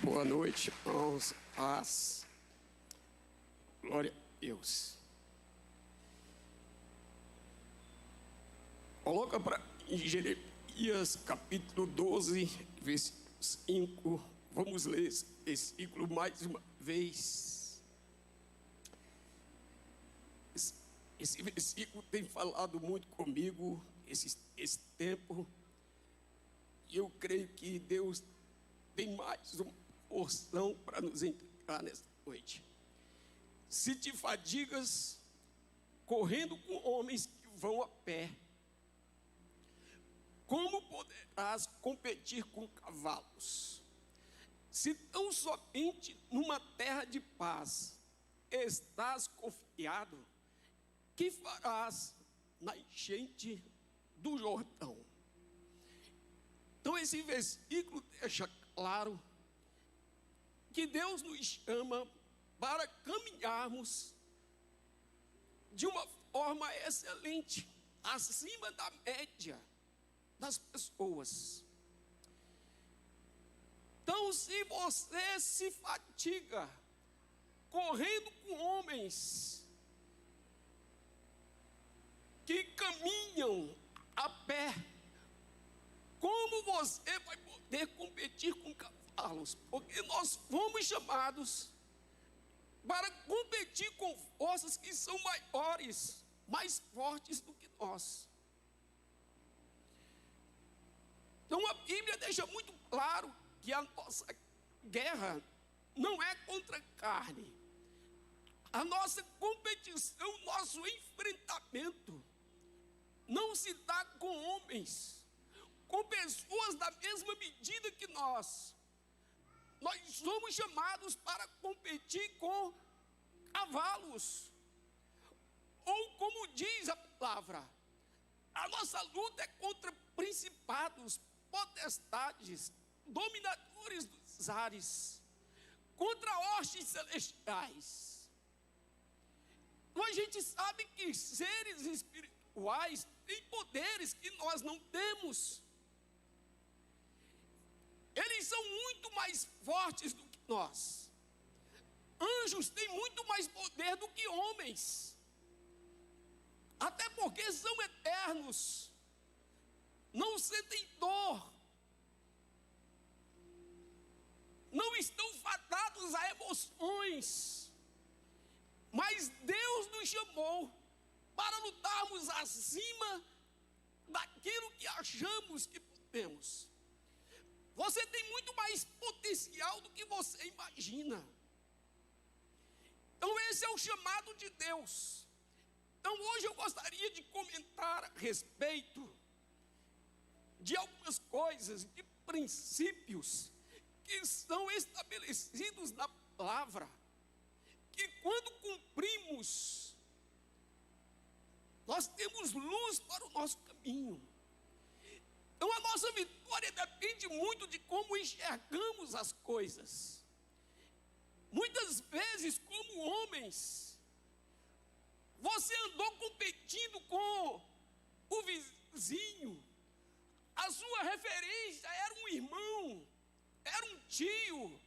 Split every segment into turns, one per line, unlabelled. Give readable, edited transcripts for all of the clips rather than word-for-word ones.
Boa noite, irmãos. Paz. Glória a Deus. Coloca para Jeremias capítulo 12, versículo 5. Vamos ler esse versículo mais uma vez. Esse versículo tem falado muito comigo esse tempo. E eu creio que Deus tem mais uma porção para nos entregar nesta noite. Se te fadigas correndo com homens que vão a pé, como poderás competir com cavalos? Se tão somente numa terra de paz estás confiado, que farás na enchente do Jordão? Então esse versículo deixa claro que Deus nos chama para caminharmos de uma forma excelente, acima da média das pessoas. Então, se você se fatiga correndo com homens que caminham a pé, como você vai poder competir com cavalos? Porque nós fomos chamados para competir com forças que são maiores, mais fortes do que nós. Então a Bíblia deixa muito claro que a nossa guerra não é contra a carne. A nossa competição, nosso enfrentamento não se dá com homens, com pessoas da mesma medida que nós. Nós somos chamados para competir com cavalos. Ou como diz a palavra, a nossa luta é contra principados, potestades, dominadores dos ares, contra hostes celestiais. Então a gente sabe que seres espirituais têm poderes que nós não temos. Eles são muito mais fortes do que nós. Anjos têm muito mais poder do que homens, até porque são eternos, não sentem dor, não estão fadados a emoções. Mas Deus nos chamou para lutarmos acima daquilo que achamos que podemos. Você tem muito mais potencial do que você imagina. Então esse é o chamado de Deus. Então hoje eu gostaria de comentar a respeito de algumas coisas, de princípios que são estabelecidos na palavra, que quando cumprimos, nós temos luz para o nosso caminho. Então a nossa vitória depende muito de como enxergamos as coisas. Muitas vezes, como homens, você andou competindo com o vizinho, a sua referência era um irmão, era um tio.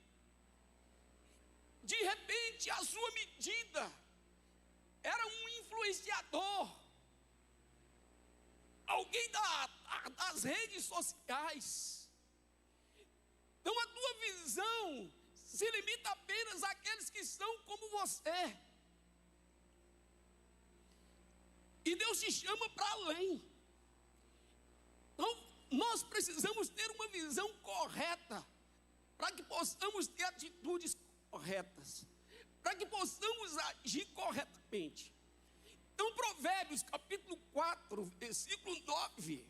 De repente a sua medida era um influenciador, alguém das redes sociais. Então a tua visão se limita apenas àqueles que são como você. E Deus te chama para além. Então nós precisamos ter uma visão correta, para que possamos ter atitudes corretas, para que possamos agir corretamente. Então Provérbios capítulo 4, versículo 9.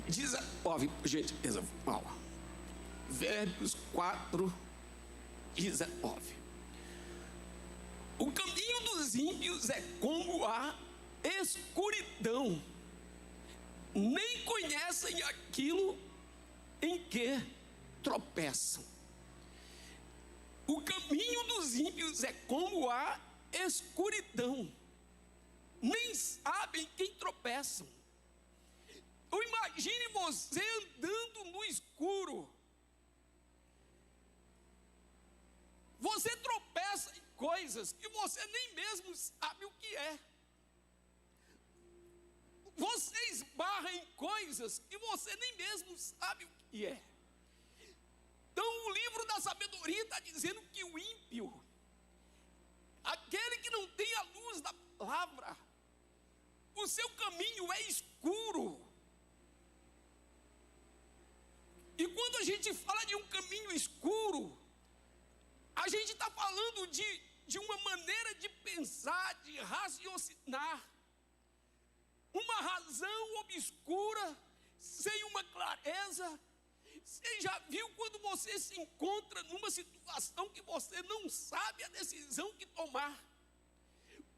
Diz, por gentileza, Provérbios 4, 19. O caminho dos ímpios é como a escuridão, nem conhecem aquilo em que tropeçam. O caminho dos ímpios ímpios é como a escuridão, nem sabem quem tropeçam. Então imagine você andando no escuro. Você tropeça em coisas que você nem mesmo sabe o que é. Você esbarra em coisas que você nem mesmo sabe o que é. Então o livro da sabedoria está dizendo que o ímpio, aquele que não tem a luz da palavra, o seu caminho é escuro. E quando a gente fala de um caminho escuro, a gente está falando de uma maneira de pensar, de raciocinar, uma razão obscura, sem uma clareza. Você já viu quando você se encontra numa situação que você não sabe a decisão que tomar?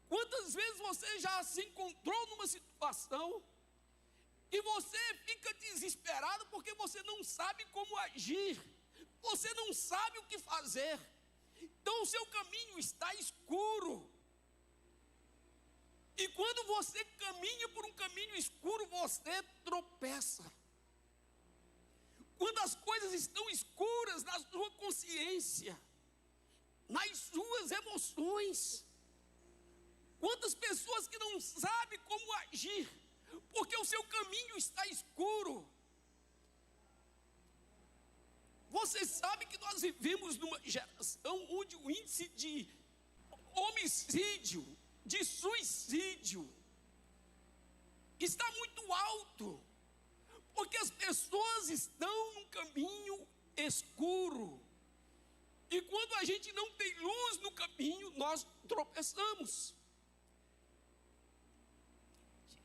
Quantas vezes você já se encontrou numa situação e você fica desesperado porque você não sabe como agir, você não sabe o que fazer, então o seu caminho está escuro. E quando você caminha por um caminho escuro, você tropeça. Quando as coisas estão escuras na sua consciência, nas suas emoções, quantas pessoas que não sabem como agir, porque o seu caminho está escuro. Você sabe que nós vivemos numa geração onde o índice de homicídio, de suicídio, está muito alto, porque as pessoas estão num caminho escuro. E quando a gente não tem luz no caminho, nós tropeçamos.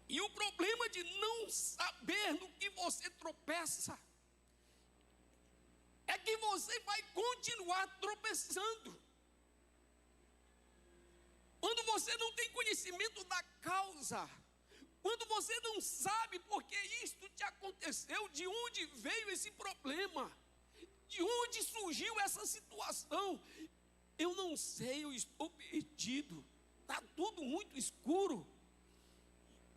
E o problema de não saber no que você tropeça é que você vai continuar tropeçando. Quando você não tem conhecimento da causa, quando você não sabe por que isto te aconteceu, de onde veio esse problema, de onde surgiu essa situação, eu não sei, eu estou perdido, está tudo muito escuro.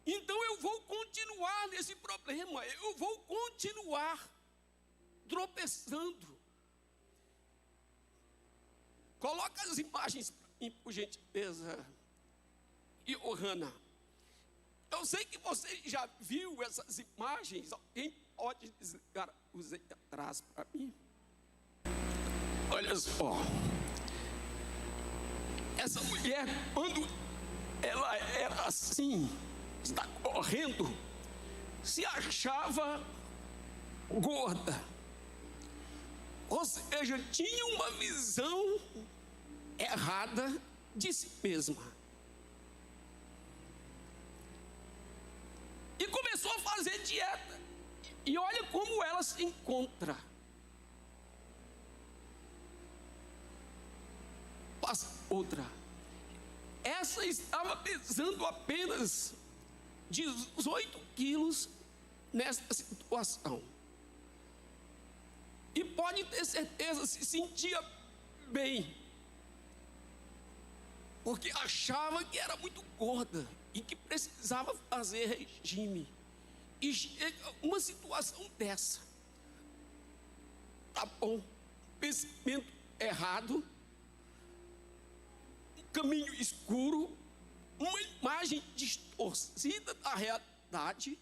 Então eu vou continuar nesse problema, eu vou continuar tropeçando. Coloca as imagens para mim, por gentileza, Johanna. Eu sei que você já viu essas imagens. Alguém pode desligar os aí atrás para mim? Olha só. Essa mulher, quando ela era assim, está correndo, se achava gorda. Ou seja, tinha uma visão errada de si mesma. E começou a fazer dieta. E olha como ela se encontra. Passa outra. Essa estava pesando apenas 18 quilos nessa situação. E pode ter certeza, se sentia bem. Porque achava que era muito gorda e que precisava fazer regime. E chega uma situação dessa. Tá bom, pensamento errado, um caminho escuro, uma imagem distorcida da realidade.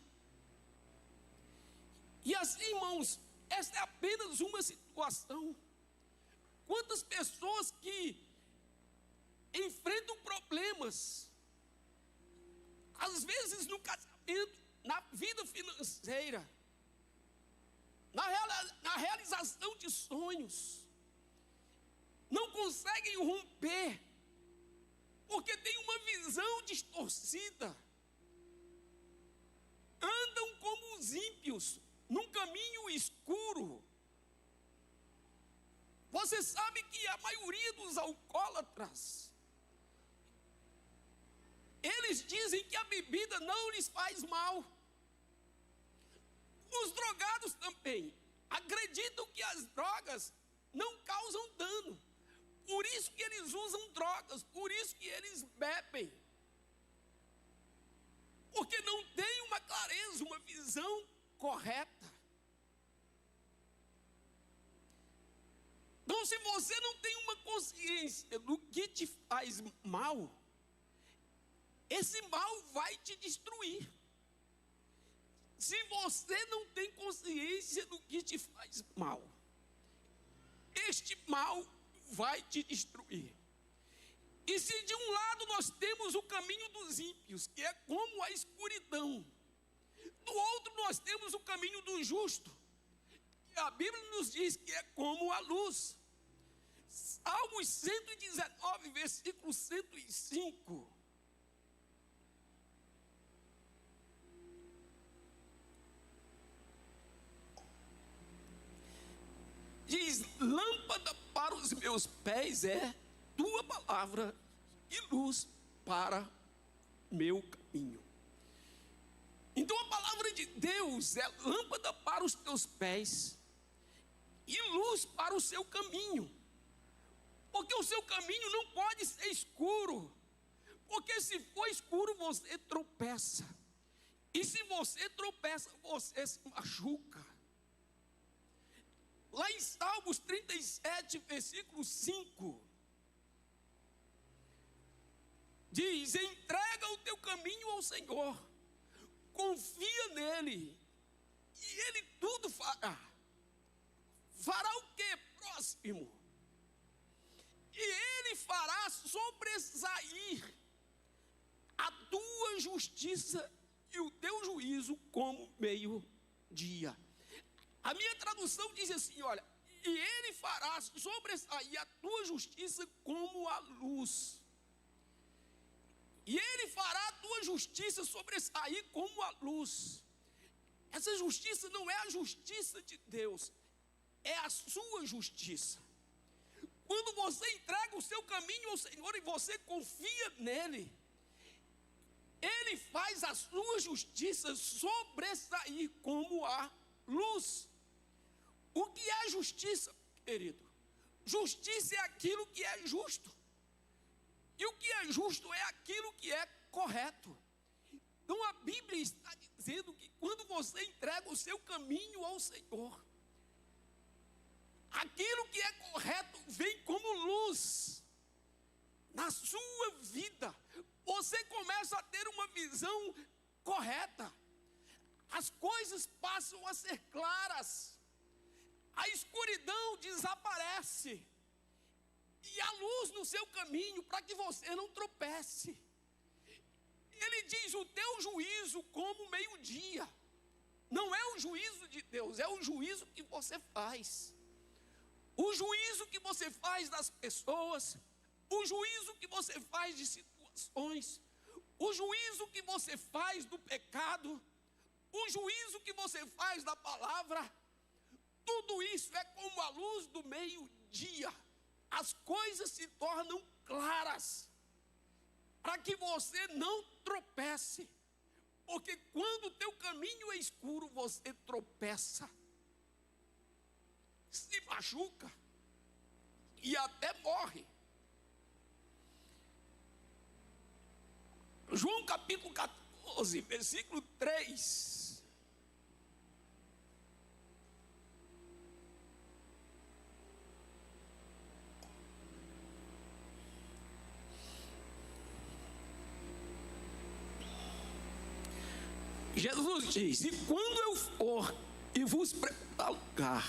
E assim, irmãos, esta é apenas uma situação. Quantas pessoas que enfrentam problemas, às vezes no casamento, na vida financeira, na realização de sonhos, não conseguem romper, porque tem uma visão distorcida, andam como os ímpios, num caminho escuro. Você sabe que a maioria dos alcoólatras, eles dizem que a bebida não lhes faz mal. Os drogados também acreditam que as drogas não causam dano. Por isso que eles usam drogas. mal, esse mal vai te destruir. Se você não tem consciência do que te faz mal, este mal vai te destruir. E se de um lado nós temos o caminho dos ímpios, que é como a escuridão, do outro nós temos o caminho do justo, que a Bíblia nos diz que é como a luz. Salmos 119, versículo 105. Diz: lâmpada para os meus pés é tua palavra e luz para meu caminho. Então a palavra de Deus é lâmpada para os teus pés e luz para o seu caminho. Porque o seu caminho não pode ser escuro. Porque se for escuro, você tropeça. E se você tropeça, você se machuca. Lá em Salmos 37, versículo 5, diz: entrega o teu caminho ao Senhor, confia nele, e ele tudo fará. Fará o que? Próximo. E ele fará sobressair a tua justiça e o teu juízo como meio-dia. A minha tradução diz assim, olha: e ele fará sobressair a tua justiça como a luz. E ele fará a tua justiça sobressair como a luz. Essa justiça não é a justiça de Deus, é a sua justiça. Quando você entrega o seu caminho ao Senhor e você confia nele, ele faz a sua justiça sobressair como a luz. O que é justiça, querido? Justiça é aquilo que é justo. E o que é justo é aquilo que é correto. Então a Bíblia está dizendo que quando você entrega o seu caminho ao Senhor, aquilo que é correto vem como luz na sua vida. Você começa a ter uma visão correta. As coisas passam a ser claras. A escuridão desaparece. E a luz no seu caminho para que você não tropece. Ele diz: o teu juízo como meio-dia. Não é o juízo de Deus, é o juízo que você faz. O juízo que você faz das pessoas, o juízo que você faz de situações, o juízo que você faz do pecado, o juízo que você faz da palavra, tudo isso é como a luz do meio-dia. As coisas se tornam claras, para que você não tropece, porque quando o teu caminho é escuro, você tropeça, se machuca e até morre. João capítulo 14, versículo 3. Jesus diz: e quando eu for e vos preparar lugar,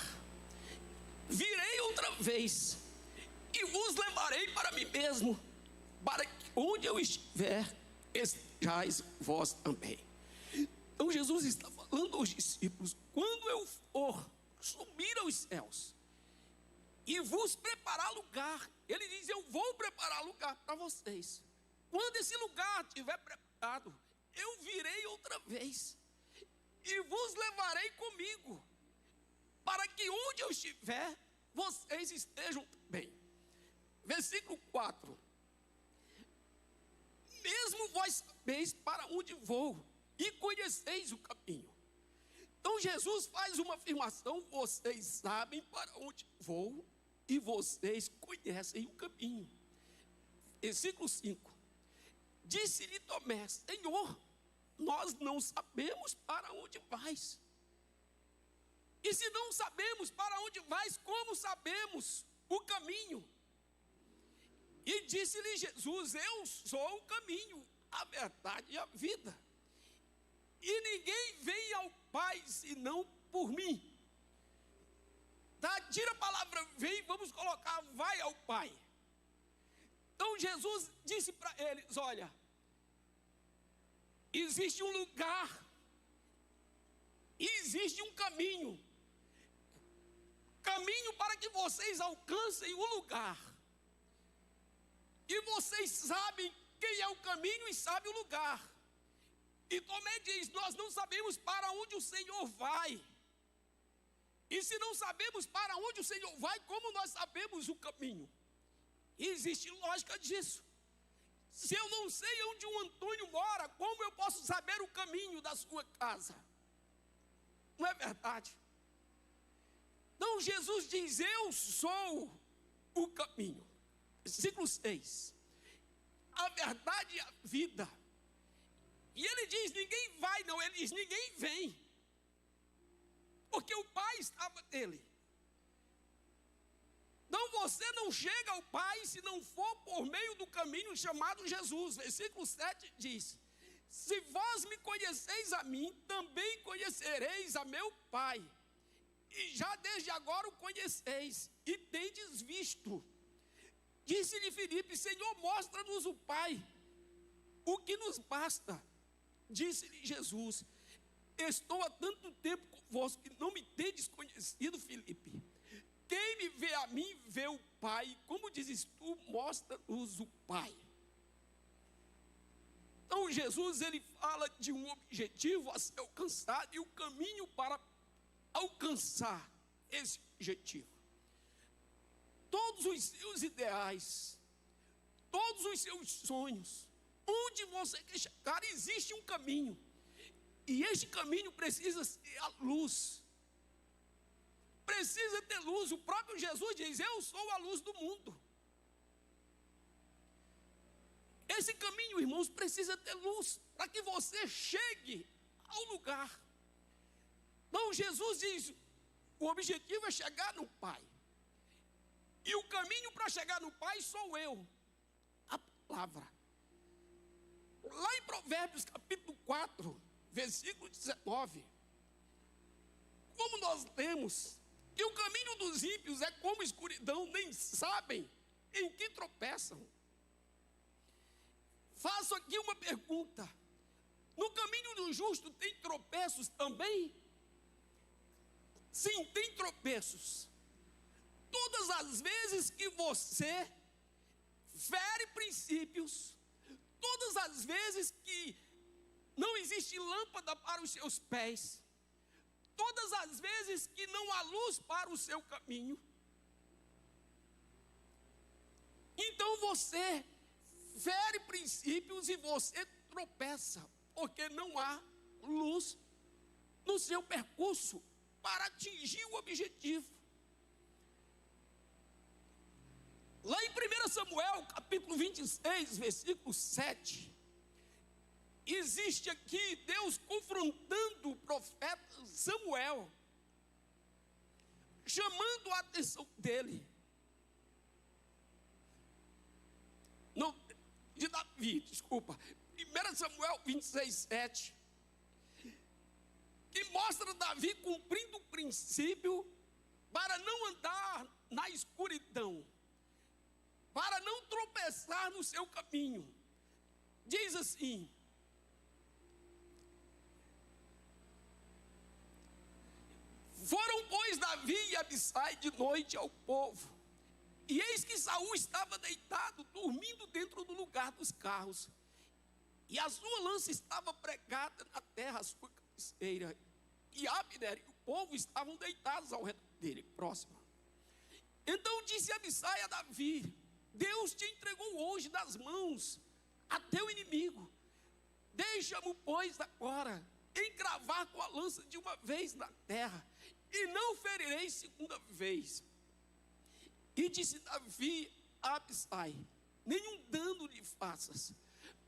virei outra vez e vos levarei para mim mesmo, para que onde eu estiver, estejais vós também. Então Jesus está falando aos discípulos: quando eu for subir aos céus e vos preparar lugar, ele diz: eu vou preparar lugar para vocês. Quando esse lugar estiver preparado, eu virei outra vez e vos levarei comigo, para que onde eu estiver, vocês estejam bem. Versículo 4. Mesmo vós sabeis para onde vou e conheceis o caminho. Então Jesus faz uma afirmação: vocês sabem para onde vou e vocês conhecem o caminho. Versículo 5. Disse-lhe Tomé: Senhor, nós não sabemos para onde vais. E se não sabemos para onde vais, como sabemos o caminho? E disse-lhe Jesus: eu sou o caminho, a verdade e a vida. E ninguém vem ao Pai senão por mim. Tá? Tira a palavra vem, vamos colocar vai ao Pai. Então Jesus disse para eles: olha, existe um lugar, existe um caminho para que vocês alcancem o lugar. E vocês sabem quem é o caminho e sabem o lugar. E Tomé diz: nós não sabemos para onde o Senhor vai. E se não sabemos para onde o Senhor vai, como nós sabemos o caminho? E existe lógica disso. Se eu não sei onde o Antônio mora, como eu posso saber o caminho da sua casa? Não é verdade? Então Jesus diz: eu sou o caminho. Versículo 6. A verdade e a vida. E ele diz: ninguém vai, não, ele diz: ninguém vem. Porque o Pai estava nele. Então você não chega ao Pai se não for por meio do caminho chamado Jesus. Versículo 7 diz: se vós me conheceis a mim, também conhecereis a meu Pai. E já desde agora o conheceis e tendes visto. Disse-lhe Filipe: Senhor, mostra-nos o Pai, o que nos basta. Disse-lhe Jesus: estou há tanto tempo convosco que não me tendes conhecido, Filipe. Quem me vê a mim, vê o Pai. Como dizes tu, mostra-nos o Pai. Então Jesus, ele fala de um objetivo a ser alcançado e o caminho para alcançar esse objetivo. Todos os seus ideais, todos os seus sonhos, onde você quer chegar, existe um caminho. E este caminho precisa ser a luz. Precisa ter luz. O próprio Jesus diz: eu sou a luz do mundo. Esse caminho, irmãos, precisa ter luz para que você chegue ao lugar. Então Jesus diz: o objetivo é chegar no Pai. E o caminho para chegar no Pai sou eu, a palavra. Lá em Provérbios capítulo 4, versículo 19, como nós lemos que o caminho dos ímpios é como escuridão, nem sabem em que tropeçam. Faço aqui uma pergunta: no caminho do justo tem tropeços também? Sim, tem tropeços. Todas as vezes que você fere princípios, todas as vezes que não existe lâmpada para os seus pés, todas as vezes que não há luz para o seu caminho, então você fere princípios e você tropeça, porque não há luz no seu percurso para atingir o objetivo. Lá em 1 Samuel, capítulo 26, versículo 7, existe aqui Deus confrontando o profeta Samuel, chamando a atenção dele. Não, de Davi, desculpa. 1 Samuel 26, 7. Que mostra Davi cumprindo o princípio para não andar na escuridão, para não tropeçar no seu caminho. Diz assim: foram, pois, Davi e Abissai de noite ao povo, e eis que Saul estava deitado, dormindo dentro do lugar dos carros, e a sua lança estava pregada na terra, a sua cabeceira, e Abner e o povo estavam deitados ao redor dele, próximo. Então disse Abissai a Davi: Deus te entregou hoje nas mãos a teu inimigo. Deixa-me, pois, agora encravar com a lança de uma vez na terra, e não ferirei segunda vez. E disse Davi a Abissai: nenhum dano lhe faças,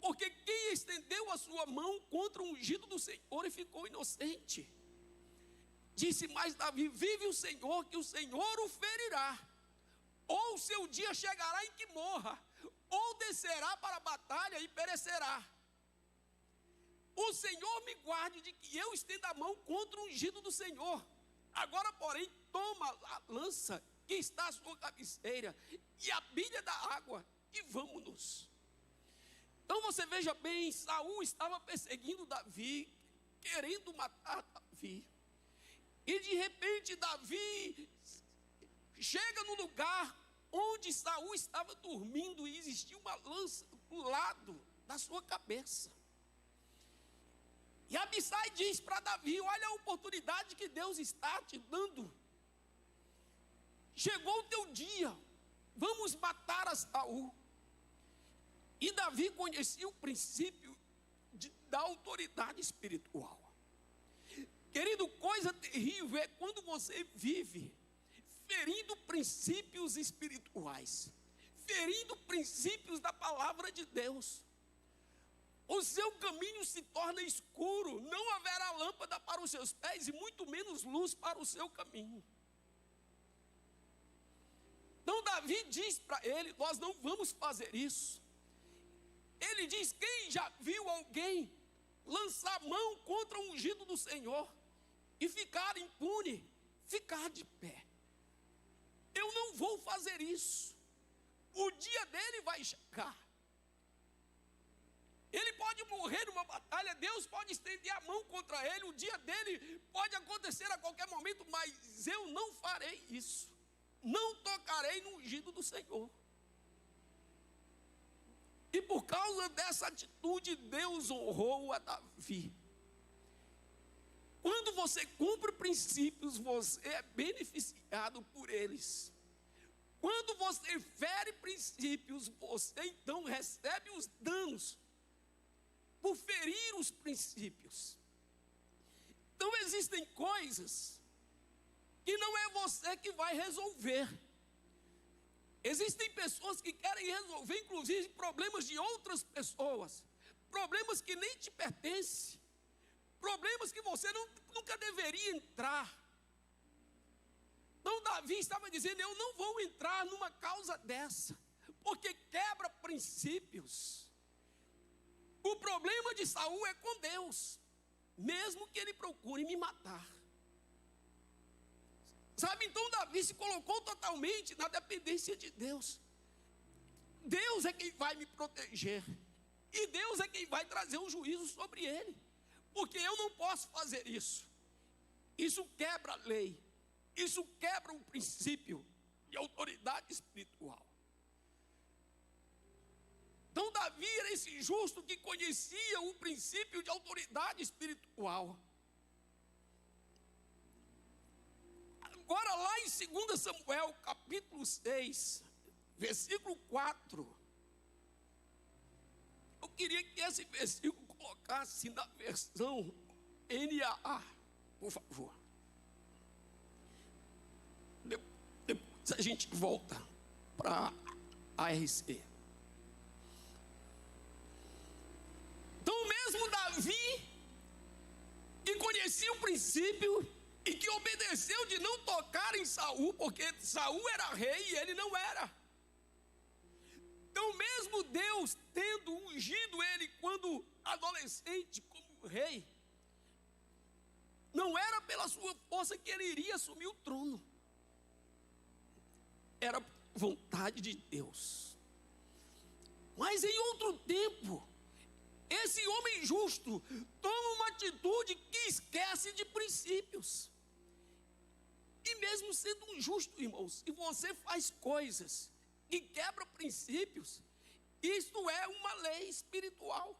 porque quem estendeu a sua mão contra o ungido do Senhor e ficou inocente? Disse mais Davi: vive o Senhor, que o Senhor o ferirá, ou seu dia chegará em que morra, ou descerá para a batalha e perecerá. O Senhor me guarde de que eu estenda a mão contra o ungido do Senhor. Agora, porém, toma a lança que está à sua cabeceira e a bilha da água e vamos-nos. Então você veja bem, Saul estava perseguindo Davi, querendo matar Davi. E de repente Davi chega no lugar onde Saul estava dormindo e existia uma lança do lado da sua cabeça. E Abissai diz para Davi: olha a oportunidade que Deus está te dando. Chegou o teu dia, vamos matar a Saul. E Davi conhecia o princípio da autoridade espiritual. Querido, coisa terrível é quando você vive ferindo princípios espirituais, ferindo princípios da palavra de Deus. O seu caminho se torna escuro, não haverá lâmpada para os seus pés e muito menos luz para o seu caminho. Então Davi diz para ele: nós não vamos fazer isso. Ele diz: quem já viu alguém lançar mão contra o ungido do Senhor e ficar impune, ficar de pé? Eu não vou fazer isso. O dia dele vai chegar. Ele pode morrer numa batalha, Deus pode estender a mão contra ele, o dia dele pode acontecer a qualquer momento, mas eu não farei isso. Não tocarei no ungido do Senhor. E por causa dessa atitude, Deus honrou a Davi. Quando você cumpre princípios, você é beneficiado por eles. Quando você fere princípios, você então recebe os danos por ferir os princípios. Então existem coisas que não é você que vai resolver. Existem pessoas que querem resolver, inclusive, problemas de outras pessoas, problemas que nem te pertencem, problemas que você nunca deveria entrar. Então Davi estava dizendo: eu não vou entrar numa causa dessa, porque quebra princípios. O problema de Saul é com Deus, mesmo que ele procure me matar. Sabe, então Davi se colocou totalmente na dependência de Deus. Deus é quem vai me proteger, e Deus é quem vai trazer um juízo sobre ele, porque eu não posso fazer isso. Isso quebra a lei, isso quebra um princípio de autoridade espiritual. Então Davi era esse justo que conhecia o princípio de autoridade espiritual. Agora lá em 2 Samuel, capítulo 6, versículo 4. Eu queria que esse versículo colocasse na versão NAA, por favor. Depois a gente volta para a ARC. Então mesmo Davi, que conhecia o princípio e que obedeceu de não tocar em Saul, porque Saul era rei e ele não era. Então mesmo Deus tendo ungido ele quando adolescente como rei, não era pela sua força que ele iria assumir o trono. Era vontade de Deus. Mas em outro tempo, esse homem justo toma uma atitude que esquece de princípios. E mesmo sendo um justo, irmãos, se você faz coisas que quebram princípios, isto é uma lei espiritual.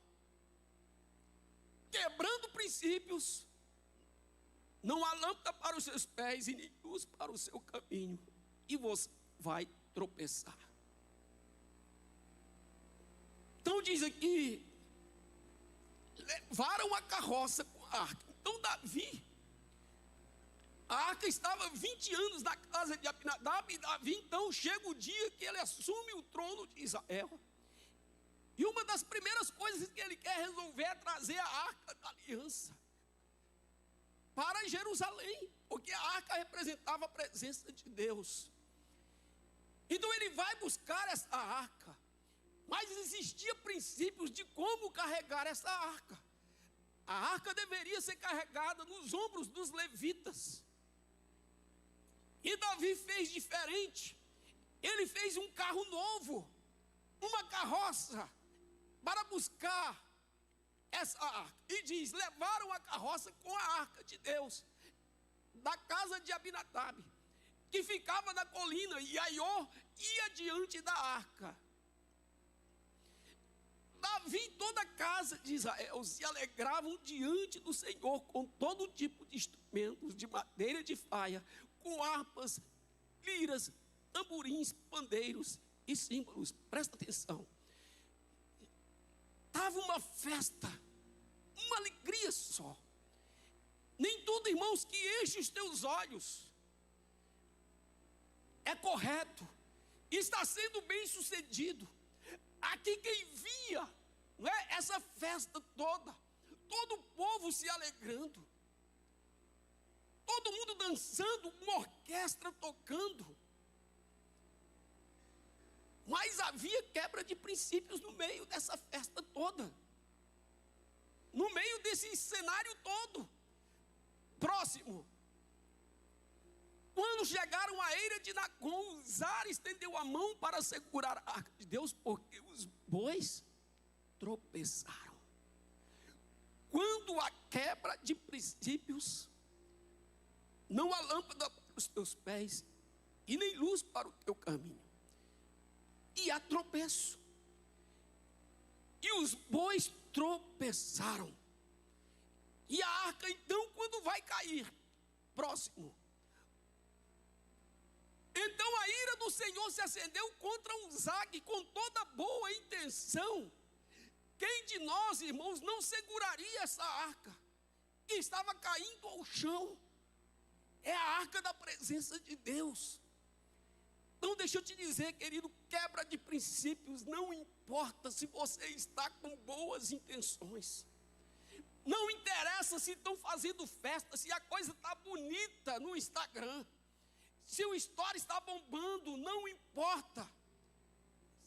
Quebrando princípios, não há lâmpada para os seus pés e nem luz para o seu caminho, e você vai tropeçar. Então diz aqui: levaram a carroça com a arca. Então Davi, a arca estava 20 anos na casa de Abinadab, e Davi então chega o dia que ele assume o trono de Israel. E uma das primeiras coisas que ele quer resolver é trazer a arca da aliança para Jerusalém, porque a arca representava a presença de Deus. Então ele vai buscar essa arca, Mas existiam princípios de como carregar essa arca. A arca deveria ser carregada nos ombros dos levitas. E Davi fez diferente. Ele fez um carro novo, uma carroça, para buscar essa arca. E diz: levaram a carroça com a arca de Deus, da casa de Abinadab, que ficava na colina, e Aiô ia diante da arca. Davi e toda a casa de Israel se alegravam diante do Senhor com todo tipo de instrumentos de madeira de faia, com harpas, liras, tamborins, pandeiros e símbolos. Presta atenção. Estava uma festa, uma alegria só. Nem tudo, irmãos, que enche os teus olhos é correto, está sendo bem sucedido. Aqui quem via, não é, essa festa toda, todo o povo se alegrando, todo mundo dançando, uma orquestra tocando. Mas havia quebra de princípios no meio dessa festa toda, no meio desse cenário todo. Próximo. Quando chegaram à eira de Nacon, Uzá estendeu a mão para segurar a arca de Deus, porque os bois tropeçaram. Quando há quebra de princípios, não há lâmpada para os teus pés e nem luz para o teu caminho. E há tropeço. E os bois tropeçaram. E a arca, então, quando vai cair? Próximo. Então a ira do Senhor se acendeu contra Uzá, que com toda boa intenção, quem de nós, irmãos, não seguraria essa arca, que estava caindo ao chão? É a arca da presença de Deus. Então deixa eu te dizer, querido, quebra de princípios, não importa se você está com boas intenções. Não interessa se estão fazendo festa, se a coisa está bonita no Instagram, se o story está bombando, não importa.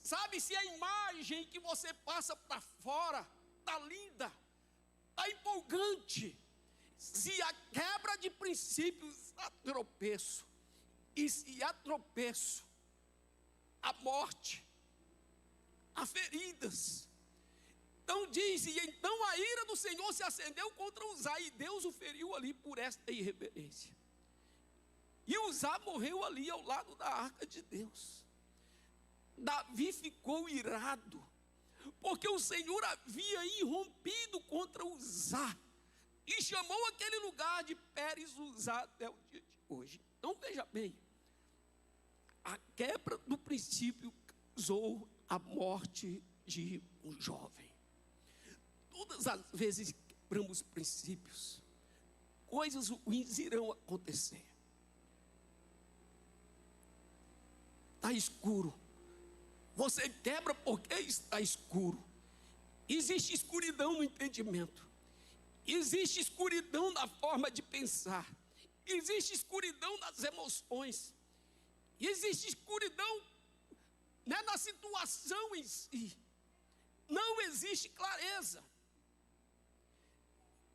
Sabe, se a imagem que você passa para fora está linda, está empolgante. Se a quebra de princípios, há tropeço. E se há tropeço, há morte, há feridas. Então diz, e então a ira do Senhor se acendeu contra Uzá, e Deus o feriu ali por esta irreverência. E Uzá morreu ali ao lado da arca de Deus. Davi ficou irado, porque o Senhor havia irrompido contra Uzá, e chamou aquele lugar de Pérez Uzá até o dia de hoje. Então veja bem, a quebra do princípio causou a morte de um jovem. Todas as vezes que quebramos princípios, coisas ruins irão acontecer. Está escuro. Você quebra porque está escuro. Existe escuridão no entendimento. Existe escuridão na forma de pensar. Existe escuridão nas emoções. Existe escuridão, né, na situação em si. Não existe clareza.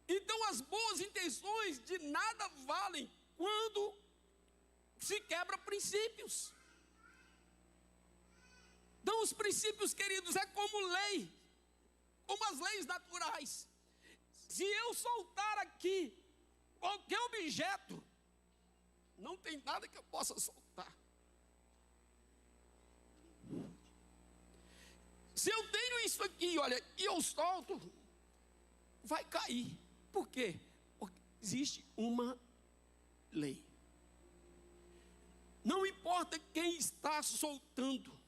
Então as boas intenções de nada valem quando se quebra princípios. Então os princípios, queridos, é como lei, como as leis naturais. Se eu soltar aqui qualquer objeto, não tem nada que eu possa soltar. Se eu tenho isso aqui, olha, e eu solto, vai cair. Por quê? Porque existe uma lei. Não importa quem está soltando.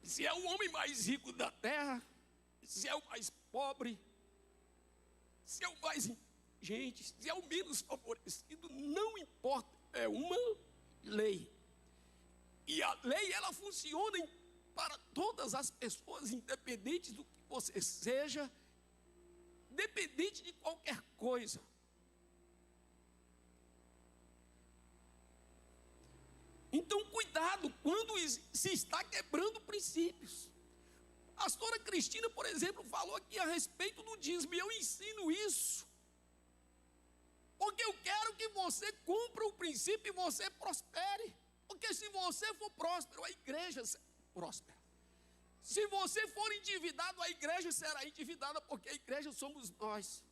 Se é o homem mais rico da terra, se é o mais pobre, se é o mais inteligente, se é o menos favorecido, não importa, é uma lei. E a lei, ela funciona para todas as pessoas, independente do que você seja, independente de qualquer coisa. Então, cuidado quando se está quebrando princípios. A pastora Cristina, por exemplo, falou aqui a respeito do dízimo, e eu ensino isso, porque eu quero que você cumpra o princípio e você prospere. Porque se você for próspero, a igreja será próspera. Se você for endividado, a igreja será endividada, porque a igreja somos nós.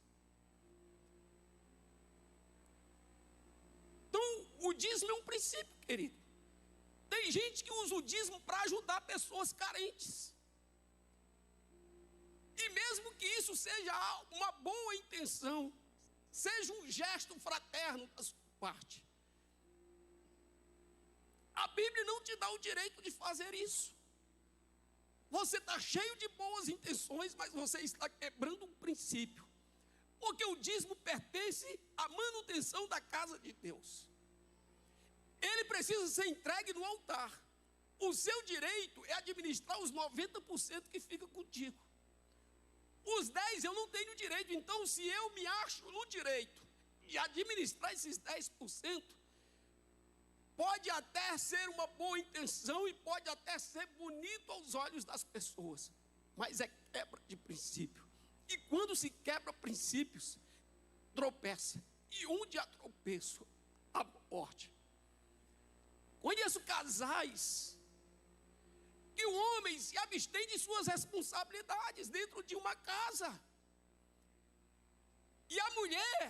Então, o dízimo é um princípio, querido. Tem gente que usa o dízimo para ajudar pessoas carentes. E mesmo que isso seja uma boa intenção, seja um gesto fraterno da sua parte, a Bíblia não te dá o direito de fazer isso. Você está cheio de boas intenções, mas você está quebrando um princípio. Porque o dízimo pertence à manutenção da casa de Deus. Ele precisa ser entregue no altar. O seu direito é administrar os 90% que fica contigo. Os 10% eu não tenho direito. Então, se eu me acho no direito de administrar esses 10%, pode até ser uma boa intenção e pode até ser bonito aos olhos das pessoas, mas é quebra de princípio. E quando se quebra princípios, tropeça. E onde há tropeço, há morte. Conheço casais que o homem se abstém de suas responsabilidades dentro de uma casa. E a mulher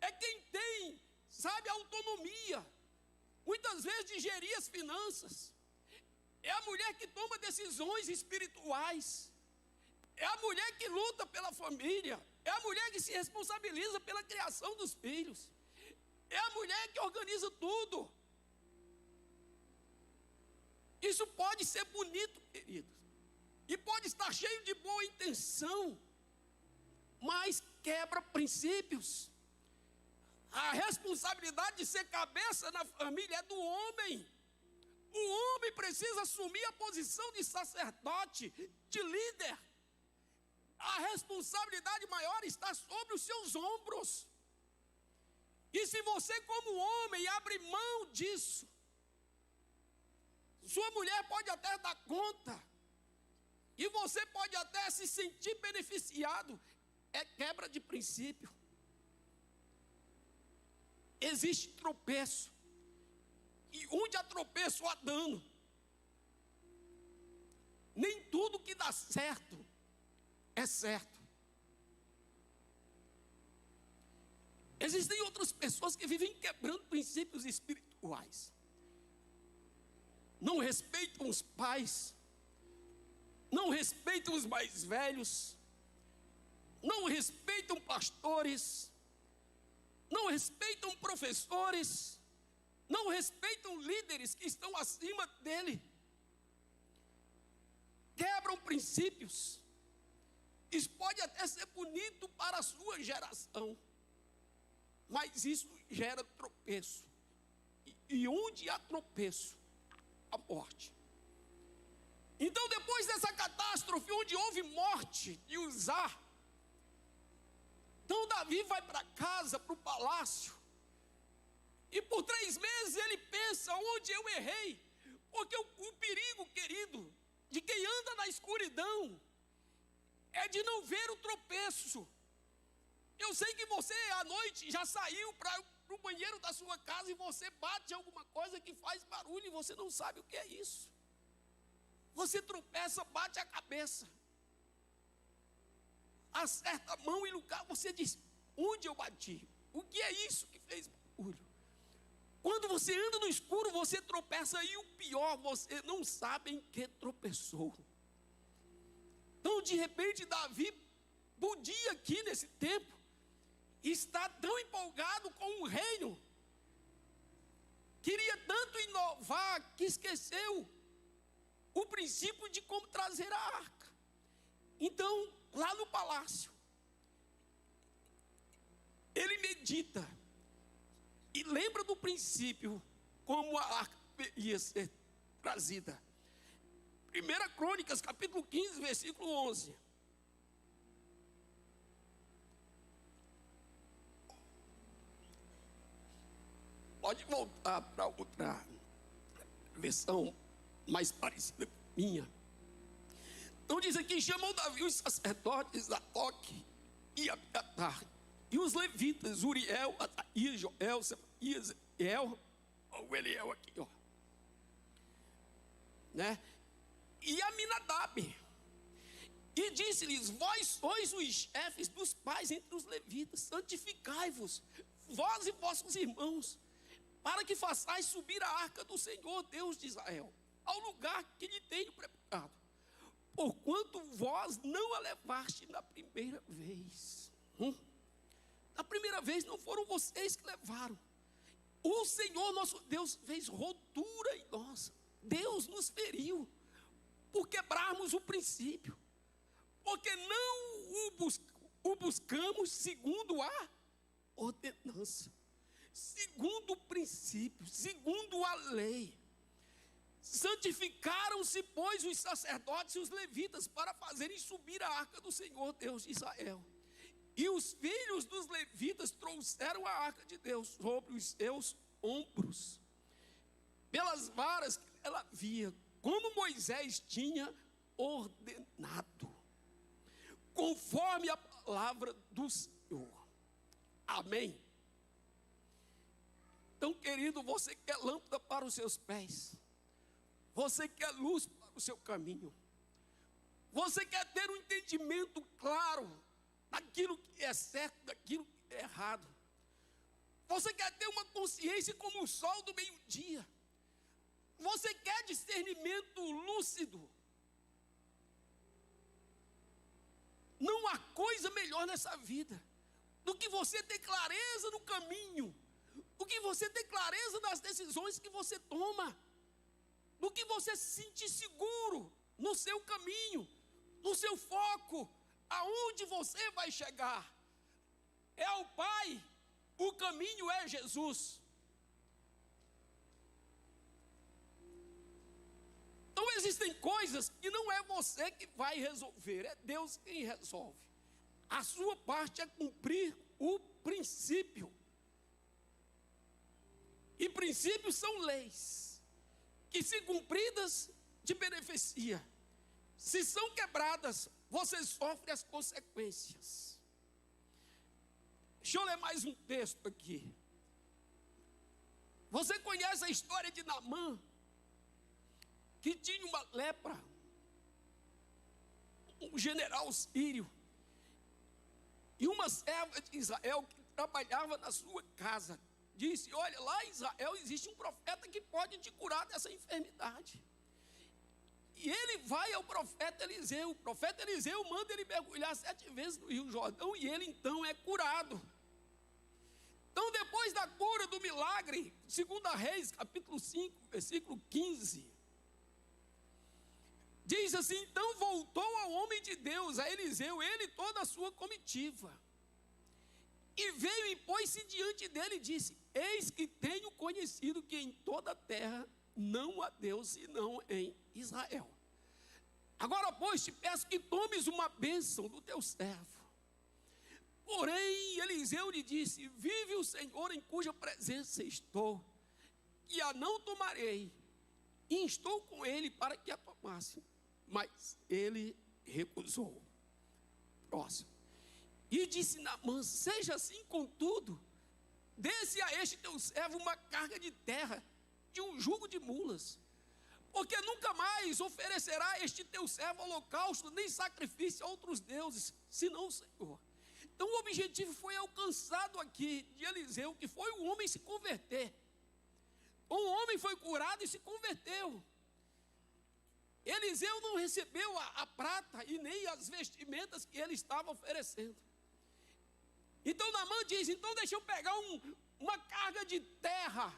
é quem tem, sabe, autonomia, muitas vezes de gerir as finanças. É a mulher que toma decisões espirituais. É a mulher que luta pela família. É a mulher que se responsabiliza pela criação dos filhos. É a mulher que organiza tudo. Isso pode ser bonito, queridos, e pode estar cheio de boa intenção, mas quebra princípios. A responsabilidade de ser cabeça na família é do homem. O homem precisa assumir a posição de sacerdote, de líder. A responsabilidade maior está sobre os seus ombros. E se você, como homem, abre mão disso, sua mulher pode até dar conta, e você pode até se sentir beneficiado. É quebra de princípio. Existe tropeço, e onde há tropeço há dano. Nem tudo que dá certo é certo. Existem outras pessoas que vivem quebrando princípios espirituais. Não respeitam os pais, não respeitam os mais velhos, não respeitam pastores, não respeitam professores, não respeitam líderes que estão acima dele. Quebram princípios. Isso pode até ser bonito para a sua geração, mas isso gera tropeço. E onde há tropeço, há morte. Então, depois dessa catástrofe, onde houve morte de Uzá, então Davi vai para casa, para o palácio, e por 3 meses ele pensa: onde eu errei? Porque o perigo, querido, de quem anda na escuridão, é de não ver o tropeço. Eu sei que você à noite já saiu para o banheiro da sua casa e você bate alguma coisa que faz barulho e você não sabe o que é isso. Você tropeça, bate a cabeça, acerta a mão e lugar, você diz: onde eu bati? O que é isso que fez barulho? Quando você anda no escuro, você tropeça, e o pior, você não sabe em que tropeçou. Então, de repente, Davi podia aqui nesse tempo estar tão empolgado com o reino, queria tanto inovar, que esqueceu o princípio de como trazer a arca. Então, lá no palácio, ele medita e lembra do princípio, como a arca ia ser trazida. 1 Crônicas, capítulo 15, versículo 11. Pode voltar para outra. versão mais parecida com a minha. Então diz aqui: chamou Davi os sacerdotes Zadok e Abiatar, e os levitas Uriel, Ataías, Joel, Semaías, Eliel, o Eliel aqui, ó, né? E Aminadab, e disse-lhes: vós sois os chefes dos pais entre os levitas, santificai-vos, vós e vossos irmãos, para que façais subir a arca do Senhor Deus de Israel ao lugar que lhe tenho preparado, porquanto vós não a levaste na primeira vez. Na primeira vez não foram vocês que levaram. O Senhor nosso Deus fez rotura em nós. Deus nos feriu por quebrarmos o princípio, porque não o buscamos segundo a ordenança, segundo o princípio, segundo a lei. Santificaram-se, pois, os sacerdotes e os levitas para fazerem subir a arca do Senhor Deus de Israel. E os filhos dos levitas trouxeram a arca de Deus sobre os seus ombros, pelas varas que ela havia, como Moisés tinha ordenado, conforme a palavra do Senhor. Amém. Então, querido, você quer lâmpada para os seus pés, você quer luz para o seu caminho, você quer ter um entendimento claro daquilo que é certo, daquilo que é errado, você quer ter uma consciência como o sol do meio-dia, você quer discernimento lúcido. Não há coisa melhor nessa vida do que você ter clareza no caminho, do que você ter clareza nas decisões que você toma, do que você se sentir seguro no seu caminho, no seu foco, aonde você vai chegar. É ao Pai, o caminho é Jesus. Então existem coisas que não é você que vai resolver, é Deus quem resolve. A sua parte é cumprir o princípio. E princípios são leis, que se cumpridas te beneficia. Se são quebradas, você sofre as consequências. Deixa eu ler mais um texto aqui. Você conhece a história de Naamã, que tinha uma lepra, um general sírio, e uma serva de Israel que trabalhava na sua casa disse: olha, lá em Israel existe um profeta que pode te curar dessa enfermidade. E ele vai ao profeta Eliseu. O profeta Eliseu manda ele mergulhar 7 vezes no Rio Jordão, e ele então é curado. Então, depois da cura, do milagre, 2 Reis, capítulo 5, versículo 15, diz assim: então voltou ao homem de Deus, a Eliseu, ele e toda a sua comitiva, e veio e pôs-se diante dele e disse: eis que tenho conhecido que em toda a terra não há Deus senão em Israel. Agora, pois, te peço que tomes uma bênção do teu servo. Porém, Eliseu lhe disse: vive o Senhor em cuja presença estou, que a não tomarei. E estou com ele para que a tomasse. Mas ele recusou. Próximo. E disse Naamã: seja assim, contudo, dê-se a este teu servo uma carga de terra, de um jugo de mulas, porque nunca mais oferecerá este teu servo holocausto, nem sacrifício a outros deuses, senão o Senhor. Então o objetivo foi alcançado aqui de Eliseu, que foi o homem se converter. Um homem foi curado e se converteu. Eliseu não recebeu a prata e nem as vestimentas que ele estava oferecendo. Então Naamã diz: então deixa eu pegar uma carga de terra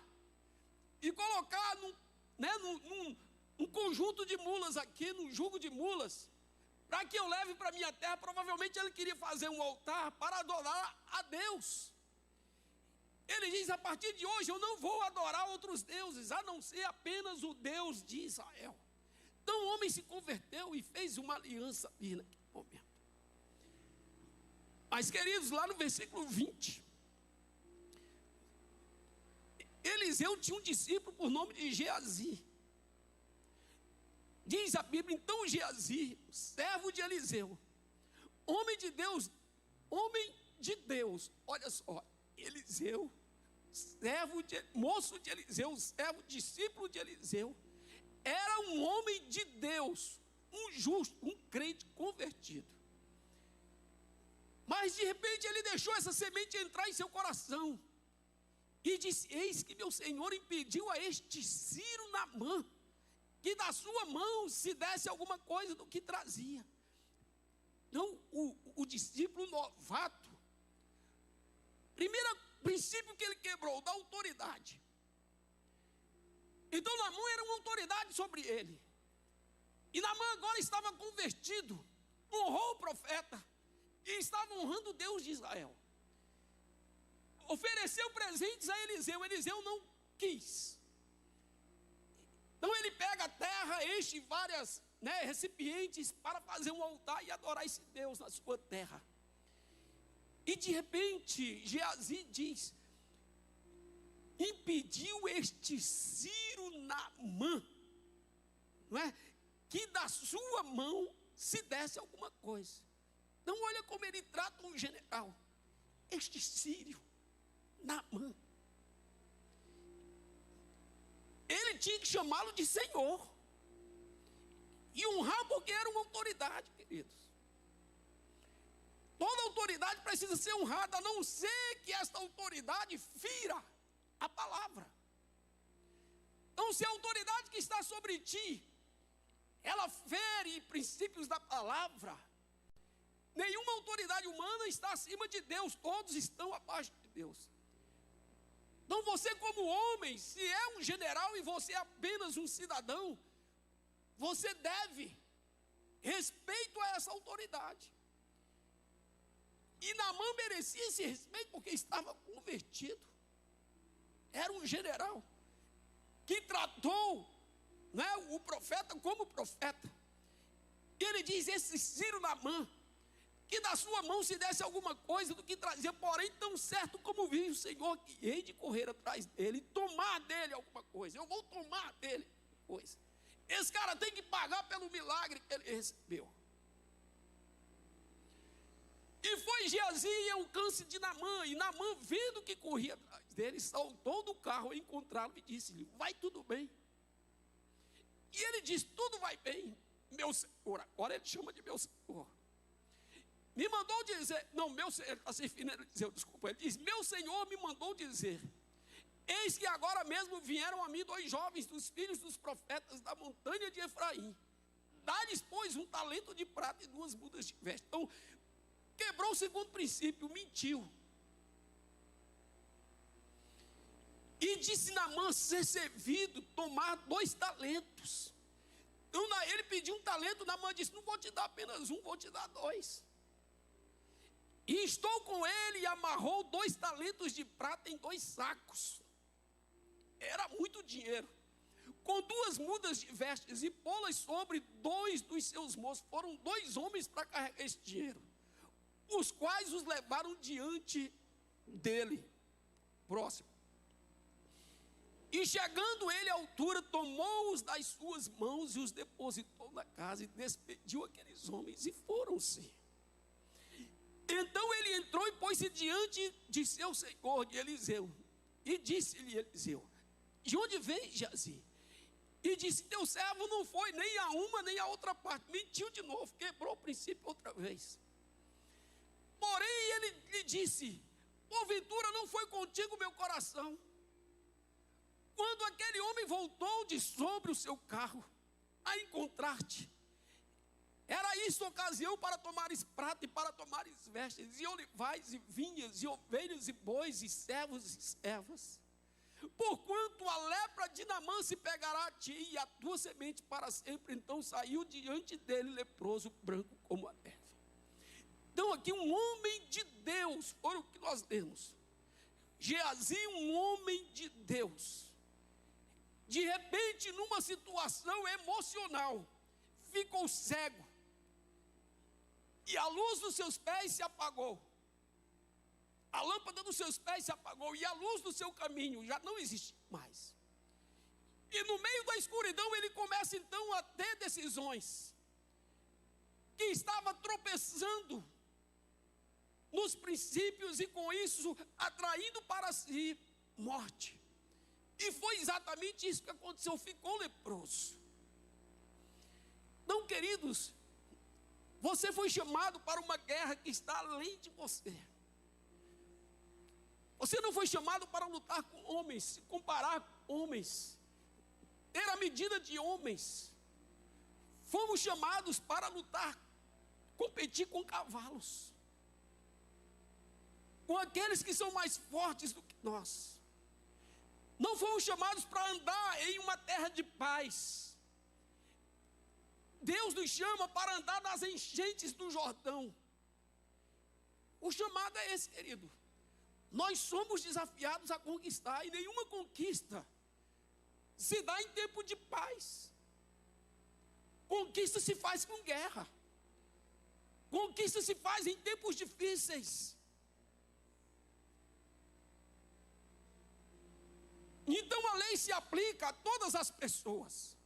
e colocar num conjunto de mulas aqui, num jugo de mulas, para que eu leve para a minha terra. Provavelmente ele queria fazer um altar para adorar a Deus. Ele diz: a partir de hoje eu não vou adorar outros deuses, a não ser apenas o Deus de Israel. Então o homem se converteu e fez uma aliança ali naquele momento. Mas, queridos, lá no versículo 20, Eliseu tinha um discípulo por nome de Geazi. Diz a Bíblia, então Geazi, servo de Eliseu, homem de Deus, olha só, Eliseu, moço de Eliseu, servo, discípulo de Eliseu, era um homem de Deus, um justo, um crente convertido. Mas de repente ele deixou essa semente entrar em seu coração e disse: eis que meu senhor impediu a este Ciro Naamã que da sua mão se desse alguma coisa do que trazia. Então o discípulo novato, primeiro princípio que ele quebrou, da autoridade. Então Naamã era uma autoridade sobre ele, e Naamã agora estava convertido, honrou o profeta e estava honrando o Deus de Israel. Ofereceu presentes a Eliseu, Eliseu não quis. Então ele pega a terra, enche várias recipientes para fazer um altar e adorar esse Deus na sua terra. E de repente Geazi diz: impediu este Ciro Naamã, não é, que da sua mão se desse alguma coisa. Então olha como ele trata um general, este Ciro Naamã. Ele tinha que chamá-lo de Senhor e honrar, porque era uma autoridade, queridos. Toda autoridade precisa ser honrada, a não ser que esta autoridade fira a palavra. Então, se a autoridade que está sobre ti, ela fere princípios da palavra, nenhuma autoridade humana está acima de Deus, todos estão abaixo de Deus. Então você, como homem, se é um general e você é apenas um cidadão, você deve respeito a essa autoridade. E Naamã merecia esse respeito porque estava convertido. Era um general que tratou o profeta como profeta. E ele diz: esse Ciro Naamã, que da sua mão se desse alguma coisa do que trazia, porém tão certo como vive o Senhor, que hei de correr atrás dele e tomar dele alguma coisa. Eu vou tomar dele coisa. Esse cara tem que pagar pelo milagre que ele recebeu. E foi Geazi ao alcance de Naamã, e Naamã, vendo que corria atrás dele, saltou do carro, encontrá-lo e disse-lhe: vai tudo bem? E ele disse: tudo vai bem, meu senhor. Agora ele chama de meu senhor. Me mandou dizer, não, meu senhor, ele está se referindo a dizer, desculpa, ele diz: meu senhor me mandou dizer, eis que agora mesmo vieram a mim 2 jovens dos filhos dos profetas da montanha de Efraim. Dá-lhes, pois, 1 talento de prata e 2 mudas de veste. Então, quebrou o segundo princípio, mentiu. E disse Naamã ser servido, tomar 2 talentos. Então ele pediu 1 talento, Naamã disse: não vou te dar apenas 1, vou te dar 2. E estou com ele, e amarrou 2 talentos de prata em 2 sacos. Era muito dinheiro. Com 2 mudas de vestes, e pô-las sobre 2 dos seus moços. Foram 2 homens para carregar esse dinheiro, os quais os levaram diante dele. Próximo. E chegando ele à altura, tomou-os das suas mãos e os depositou na casa, e despediu aqueles homens, e foram-se. Então ele entrou e pôs-se diante de seu senhor, de Eliseu, e disse-lhe Eliseu: de onde vem Geazi? E disse: teu servo não foi nem a uma nem a outra parte. Mentiu de novo, quebrou o princípio outra vez. Porém ele lhe disse: porventura não foi contigo meu coração, quando aquele homem voltou de sobre o seu carro a encontrar-te? Era isso ocasião para tomares prata e para tomares vestes, e olivais e vinhas, e ovelhas e bois, e servos e servas. Porquanto a lepra de Naamã se pegará a ti e a tua semente para sempre. Então saiu diante dele leproso, branco como a neve. Então aqui um homem de Deus, foi o que nós lemos. Geazi, um homem de Deus. De repente, numa situação emocional, ficou cego. E a luz dos seus pés se apagou. A lâmpada dos seus pés se apagou. E a luz do seu caminho já não existe mais. E no meio da escuridão ele começa então a ter decisões. Que estava tropeçando nos princípios e com isso atraindo para si morte. E foi exatamente isso que aconteceu, ficou leproso. Então, queridos, você foi chamado para uma guerra que está além de você. Você não foi chamado para lutar com homens, se comparar com homens, ter a medida de homens. Fomos chamados para lutar, competir com cavalos, com aqueles que são mais fortes do que nós. Não fomos chamados para andar em uma terra de paz. Deus nos chama para andar nas enchentes do Jordão. O chamado é esse, querido. Nós somos desafiados a conquistar, e nenhuma conquista se dá em tempo de paz. Conquista se faz com guerra. Conquista se faz em tempos difíceis. Então a lei se aplica a todas as pessoas.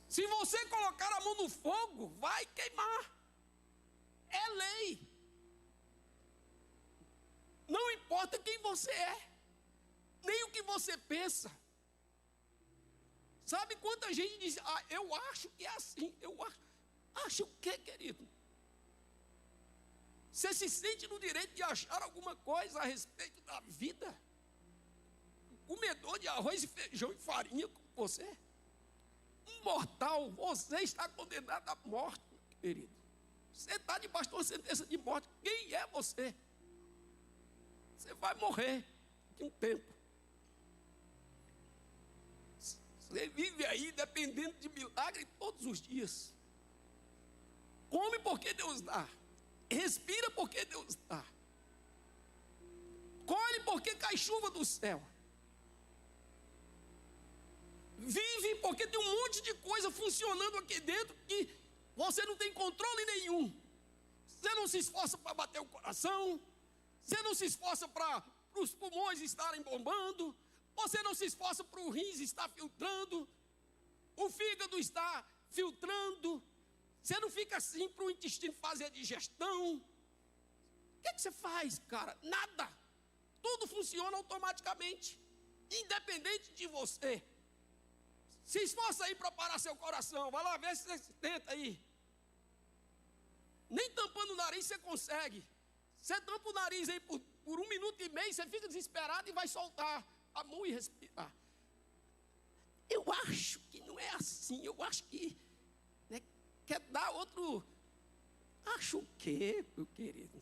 Se você colocar a mão no fogo, vai queimar. É lei. Não importa quem você é, nem o que você pensa. Sabe quanta gente diz, eu acho que é assim, eu acho. Acha o quê, querido? Você se sente no direito de achar alguma coisa a respeito da vida? Comedor de arroz e feijão e farinha como você? Um mortal, você está condenado à morte, querido. Você está debaixo de uma sentença de morte. Quem é você? Você vai morrer de um tempo. Você vive aí dependendo de milagre todos os dias. Come porque Deus dá. Respira porque Deus dá. Colhe porque cai chuva do céu. Vive porque tem um monte de coisa funcionando aqui dentro que você não tem controle nenhum. Você não se esforça para bater o coração. Você não se esforça para os pulmões estarem bombando. Você não se esforça para o rins estar filtrando. O fígado está filtrando. Você não fica assim para o intestino fazer a digestão. O que você faz, cara? Nada. Tudo funciona automaticamente, independente de você. Se esforça aí para parar seu coração. Vai lá ver se você tenta aí. Nem tampando o nariz você consegue. Você tampa o nariz aí por 1 minuto e meio, você fica desesperado e vai soltar a mão e respirar. Eu acho que não é assim. Eu acho que quer dar outro. Acho o quê, meu querido?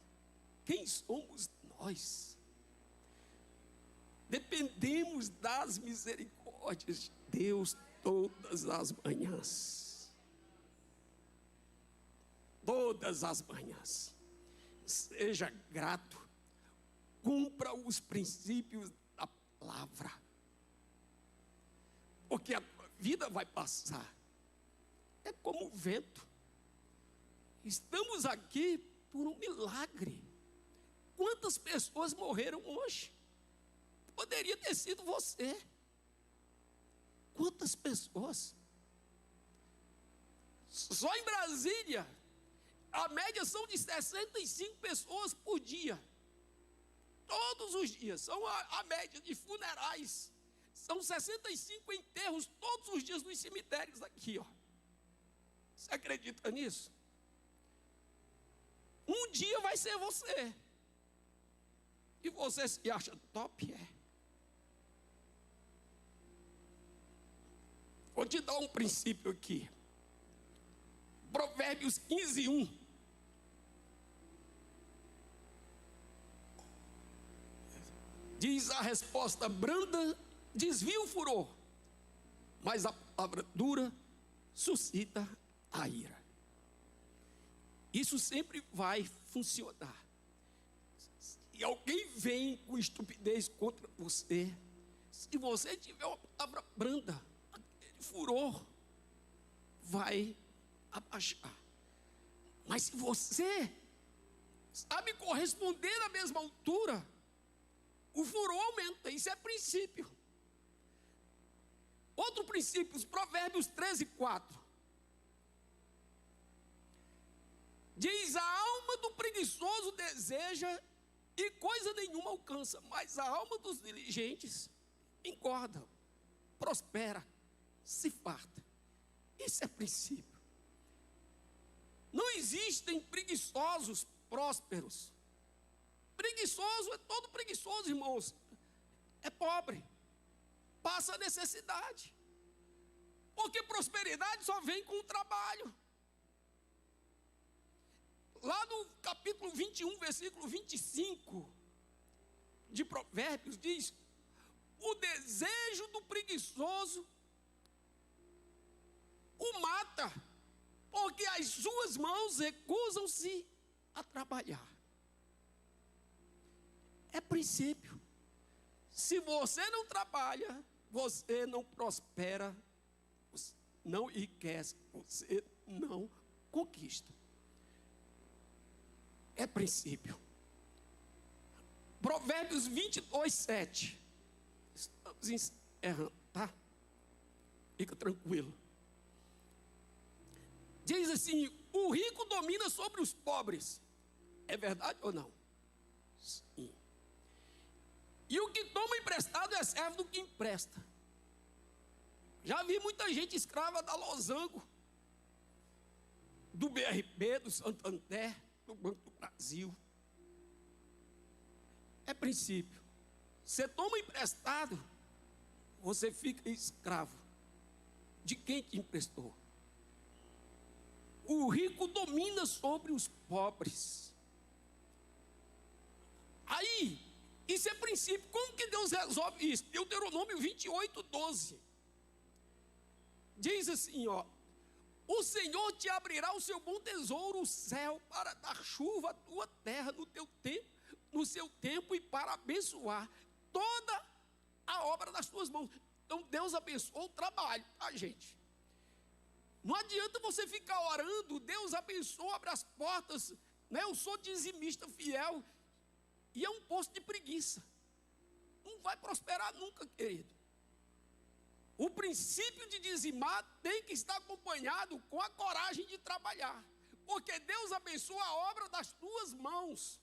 Quem somos nós? Dependemos das misericórdias de Deus todas as manhãs. Todas as manhãs. Seja grato. Cumpra os princípios da palavra. Porque a tua vida vai passar. É como o vento. Estamos aqui por um milagre. Quantas pessoas morreram hoje? Poderia ter sido você. Quantas pessoas? Só em Brasília, a média são de 65 pessoas por dia. Todos os dias, são a média de funerais. São 65 enterros todos os dias nos cemitérios aqui, ó. Você acredita nisso? Um dia vai ser você. E você se acha top, é? Vou te dar um princípio aqui. Provérbios 15:1. Diz a resposta branda, desvia o furor, mas a palavra dura suscita a ira. Isso sempre vai funcionar. Se alguém vem com estupidez contra você, se você tiver uma palavra branda, aquele furor vai abaixar. Mas se você sabe corresponder à mesma altura, o furor aumenta. Isso é princípio. Outro princípio, os Provérbios 13:4. Diz: a alma do preguiçoso deseja e coisa nenhuma alcança, mas a alma dos diligentes engorda, prospera, se farta. Isso é princípio. Não existem preguiçosos prósperos. Preguiçoso é todo preguiçoso, irmãos. É pobre, passa necessidade. Porque prosperidade só vem com o trabalho. Lá no capítulo 21, versículo 25 de Provérbios, diz: o desejo do preguiçoso o mata, porque as suas mãos recusam-se a trabalhar. É princípio. Se você não trabalha, você não prospera, você não enriquece, você não conquista. É princípio. Provérbios 22:7. Estamos encerrando, tá? Fica tranquilo. Diz assim: o rico domina sobre os pobres. É verdade ou não? Sim. E o que toma emprestado é servo do que empresta. Já vi muita gente escrava da Losango, do BRB, do Santander, do Banco do Brasil. É princípio. Você toma emprestado, você fica escravo de quem te emprestou. O rico domina sobre os pobres. Aí, isso é princípio. Como que Deus resolve isso? Deuteronômio 28:12. Diz assim, ó: o Senhor te abrirá o seu bom tesouro, o céu, para dar chuva à tua terra no seu tempo e para abençoar toda a obra das tuas mãos. Então Deus abençoou o trabalho, tá, gente? Não adianta você ficar orando, Deus abençoa, abre as portas, né? Eu sou dizimista fiel, e é um poço de preguiça. Não vai prosperar nunca, querido. O princípio de dizimar tem que estar acompanhado com a coragem de trabalhar, porque Deus abençoa a obra das tuas mãos.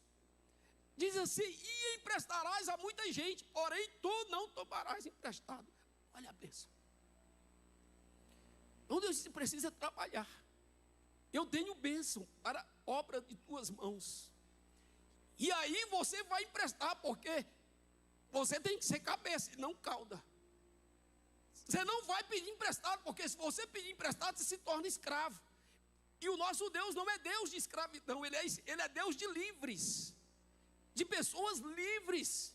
Diz assim: e emprestarás a muita gente, porém tu não tomarás emprestado. Olha a bênção. Então Deus precisa trabalhar. Eu tenho bênção para a obra de tuas mãos. E aí você vai emprestar, porque você tem que ser cabeça e não cauda. Você não vai pedir emprestado, porque se você pedir emprestado, você se torna escravo. E o nosso Deus não é Deus de escravidão, Ele é Deus de livres, de pessoas livres.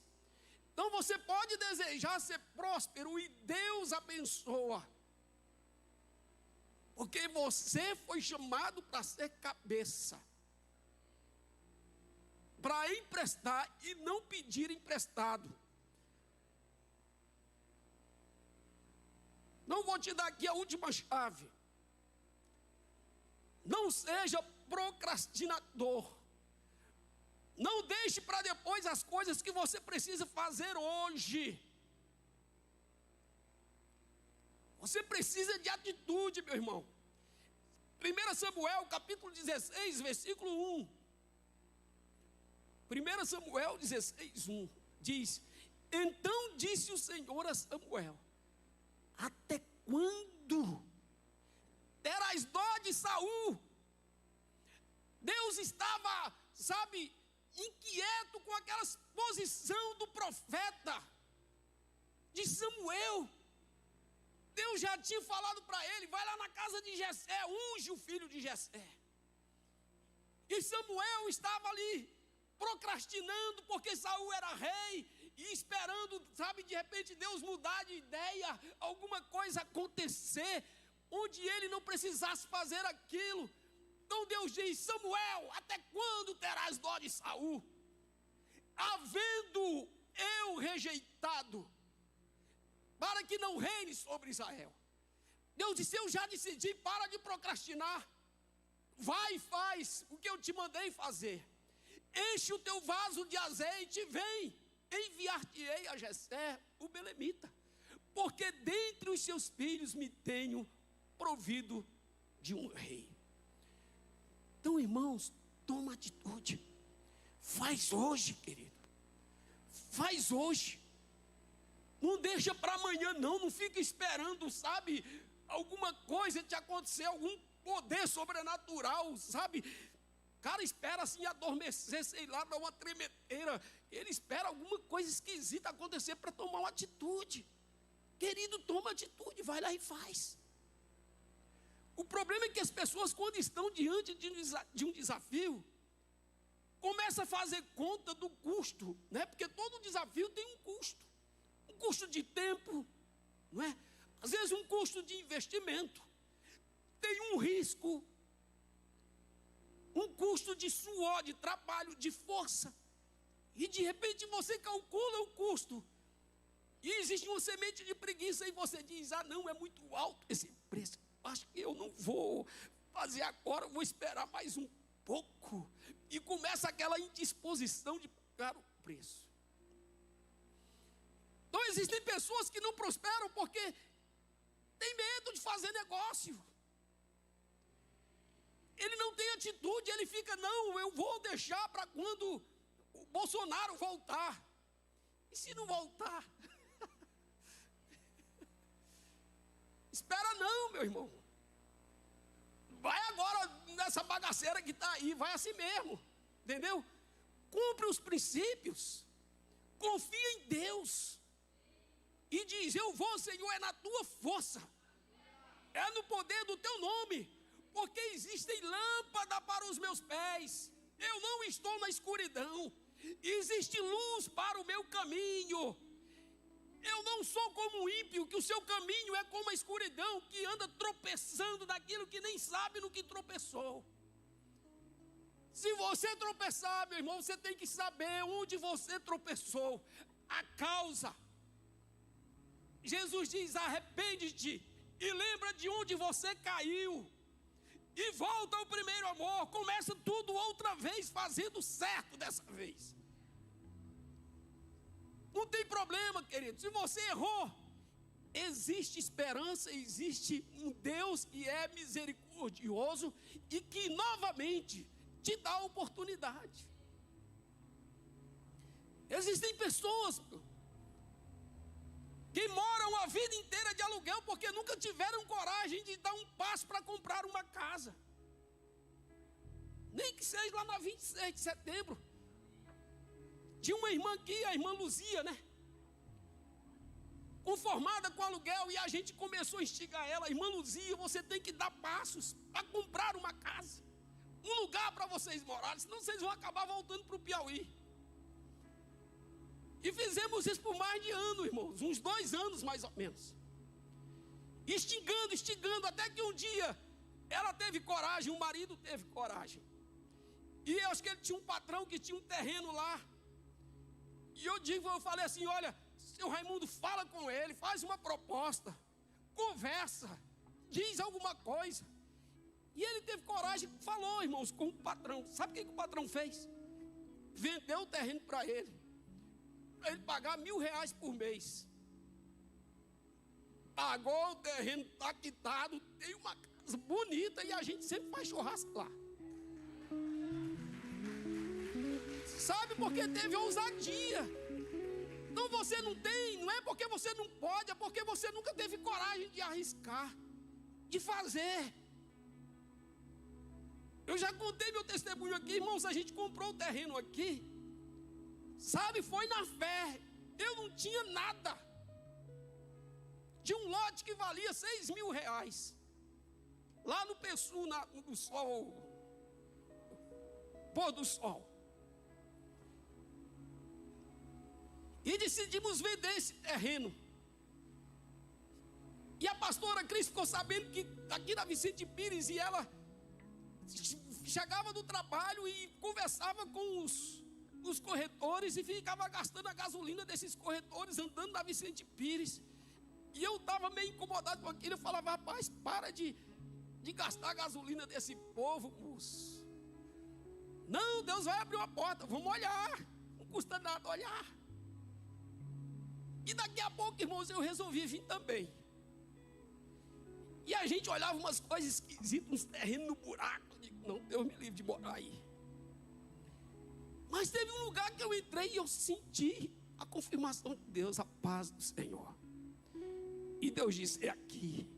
Então você pode desejar ser próspero e Deus abençoa, porque você foi chamado para ser cabeça, para emprestar e não pedir emprestado. Não vou te dar aqui a última chave. Não seja procrastinador. Não deixe para depois as coisas que você precisa fazer hoje. Você precisa de atitude, meu irmão. 1 Samuel, capítulo 16, versículo 1. 1 Samuel 16, 1 diz: então disse o Senhor a Samuel: até quando terás dó de Saul? Deus estava, inquieto com aquela posição do profeta de Samuel. Deus já tinha falado para ele: vai lá na casa de Jessé, unge o filho de Jessé. E Samuel estava ali procrastinando, porque Saul era rei, e esperando, de repente Deus mudar de ideia, alguma coisa acontecer, onde ele não precisasse fazer aquilo. Então Deus diz: Samuel, até quando terás dó de Saul? Havendo eu rejeitado, para que não reine sobre Israel. Deus disse: eu já decidi, para de procrastinar. Vai e faz o que eu te mandei fazer. Enche o teu vaso de azeite e vem. enviar-te-ei a Jessé, o belemita, porque dentre os seus filhos me tenho provido de um rei. Então, irmãos, toma atitude. Faz hoje, querido. Faz hoje. Não deixa para amanhã, não. Não fica esperando, sabe, alguma coisa te acontecer, algum poder sobrenatural, sabe? Cara, espera assim adormecer, sei lá, dar uma tremedeira. Ele espera alguma coisa esquisita acontecer para tomar uma atitude. Querido, toma atitude, vai lá e faz. O problema é que as pessoas, quando estão diante de um desafio, começam a fazer conta do custo, né? Porque todo desafio tem um custo. Um custo de tempo, não é? Às vezes um custo de investimento. Tem um risco, um custo de suor, de trabalho, de força. E de repente você calcula o custo. E existe uma semente de preguiça e você diz, não, é muito alto esse preço. Acho que eu não vou fazer agora, vou esperar mais um pouco. E começa aquela indisposição de pagar o preço. Então existem pessoas que não prosperam porque tem medo de fazer negócio. Ele não tem atitude, ele fica, não, eu vou deixar para quando o Bolsonaro voltar. E se não voltar? Espera não, meu irmão. Vai agora nessa bagaceira que está aí, vai assim mesmo, entendeu? Cumpre os princípios, confia em Deus. E diz, eu vou, Senhor, é na tua força, é no poder do teu nome, porque existem lâmpadas para os meus pés, eu não estou na escuridão, existe luz para o meu caminho. Eu não sou como um ímpio, que o seu caminho é como a escuridão, que anda tropeçando naquilo que nem sabe no que tropeçou. Se você tropeçar, meu irmão, você tem que saber onde você tropeçou, a causa. Jesus diz, arrepende-te e lembra de onde você caiu. E volta ao primeiro amor, começa tudo outra vez, fazendo certo dessa vez. Não tem problema, querido, se você errou, existe esperança, existe um Deus que é misericordioso e que novamente te dá a oportunidade. Existem pessoas que moram a vida inteira de aluguel porque nunca tiveram coragem de dar um passo para comprar uma casa. Nem que seja lá na 26 de setembro. Tinha uma irmã aqui, a irmã Luzia, né? Conformada com aluguel, e a gente começou a instigar ela, irmã Luzia, você tem que dar passos para comprar uma casa, um lugar para vocês morarem, senão vocês vão acabar voltando para o Piauí. E fizemos isso por mais de ano, irmãos, uns 2 anos mais ou menos. Instigando, até que um dia ela teve coragem, o marido teve coragem. E eu acho que ele tinha um patrão que tinha um terreno lá. E eu falei assim, olha, seu Raimundo, fala com ele, faz uma proposta, conversa, diz alguma coisa. E ele teve coragem, falou, irmãos, com o patrão. Sabe o que o patrão fez? Vendeu o terreno para ele pagar R$1.000 por mês. Pagou o terreno, está quitado, tem uma casa bonita e a gente sempre faz churrasco lá. Sabe, porque teve ousadia. Então você não tem, não é porque você não pode, é porque você nunca teve coragem de arriscar, de fazer. Eu já contei meu testemunho aqui, irmãos, a gente comprou o terreno aqui, sabe, foi na fé. Eu não tinha nada. Tinha um lote que valia R$6.000, lá no Pessu, no sol, pôr do sol. E decidimos vender esse terreno. E a pastora Cris ficou sabendo que aqui na Vicente Pires, e ela chegava do trabalho e conversava com os corretores e ficava gastando a gasolina desses corretores andando na Vicente Pires. E eu estava meio incomodado com aquilo. Eu falava, rapaz, para de gastar a gasolina desse povo, moço. Não, Deus vai abrir uma porta, vamos olhar. Não custa nada olhar. E daqui a pouco, irmãos, eu resolvi vir também. E a gente olhava umas coisas esquisitas, uns terrenos no buraco. Eu digo, não, Deus me livre de morar aí. Mas teve um lugar que eu entrei e eu senti a confirmação de Deus, a paz do Senhor. E Deus disse, é aqui.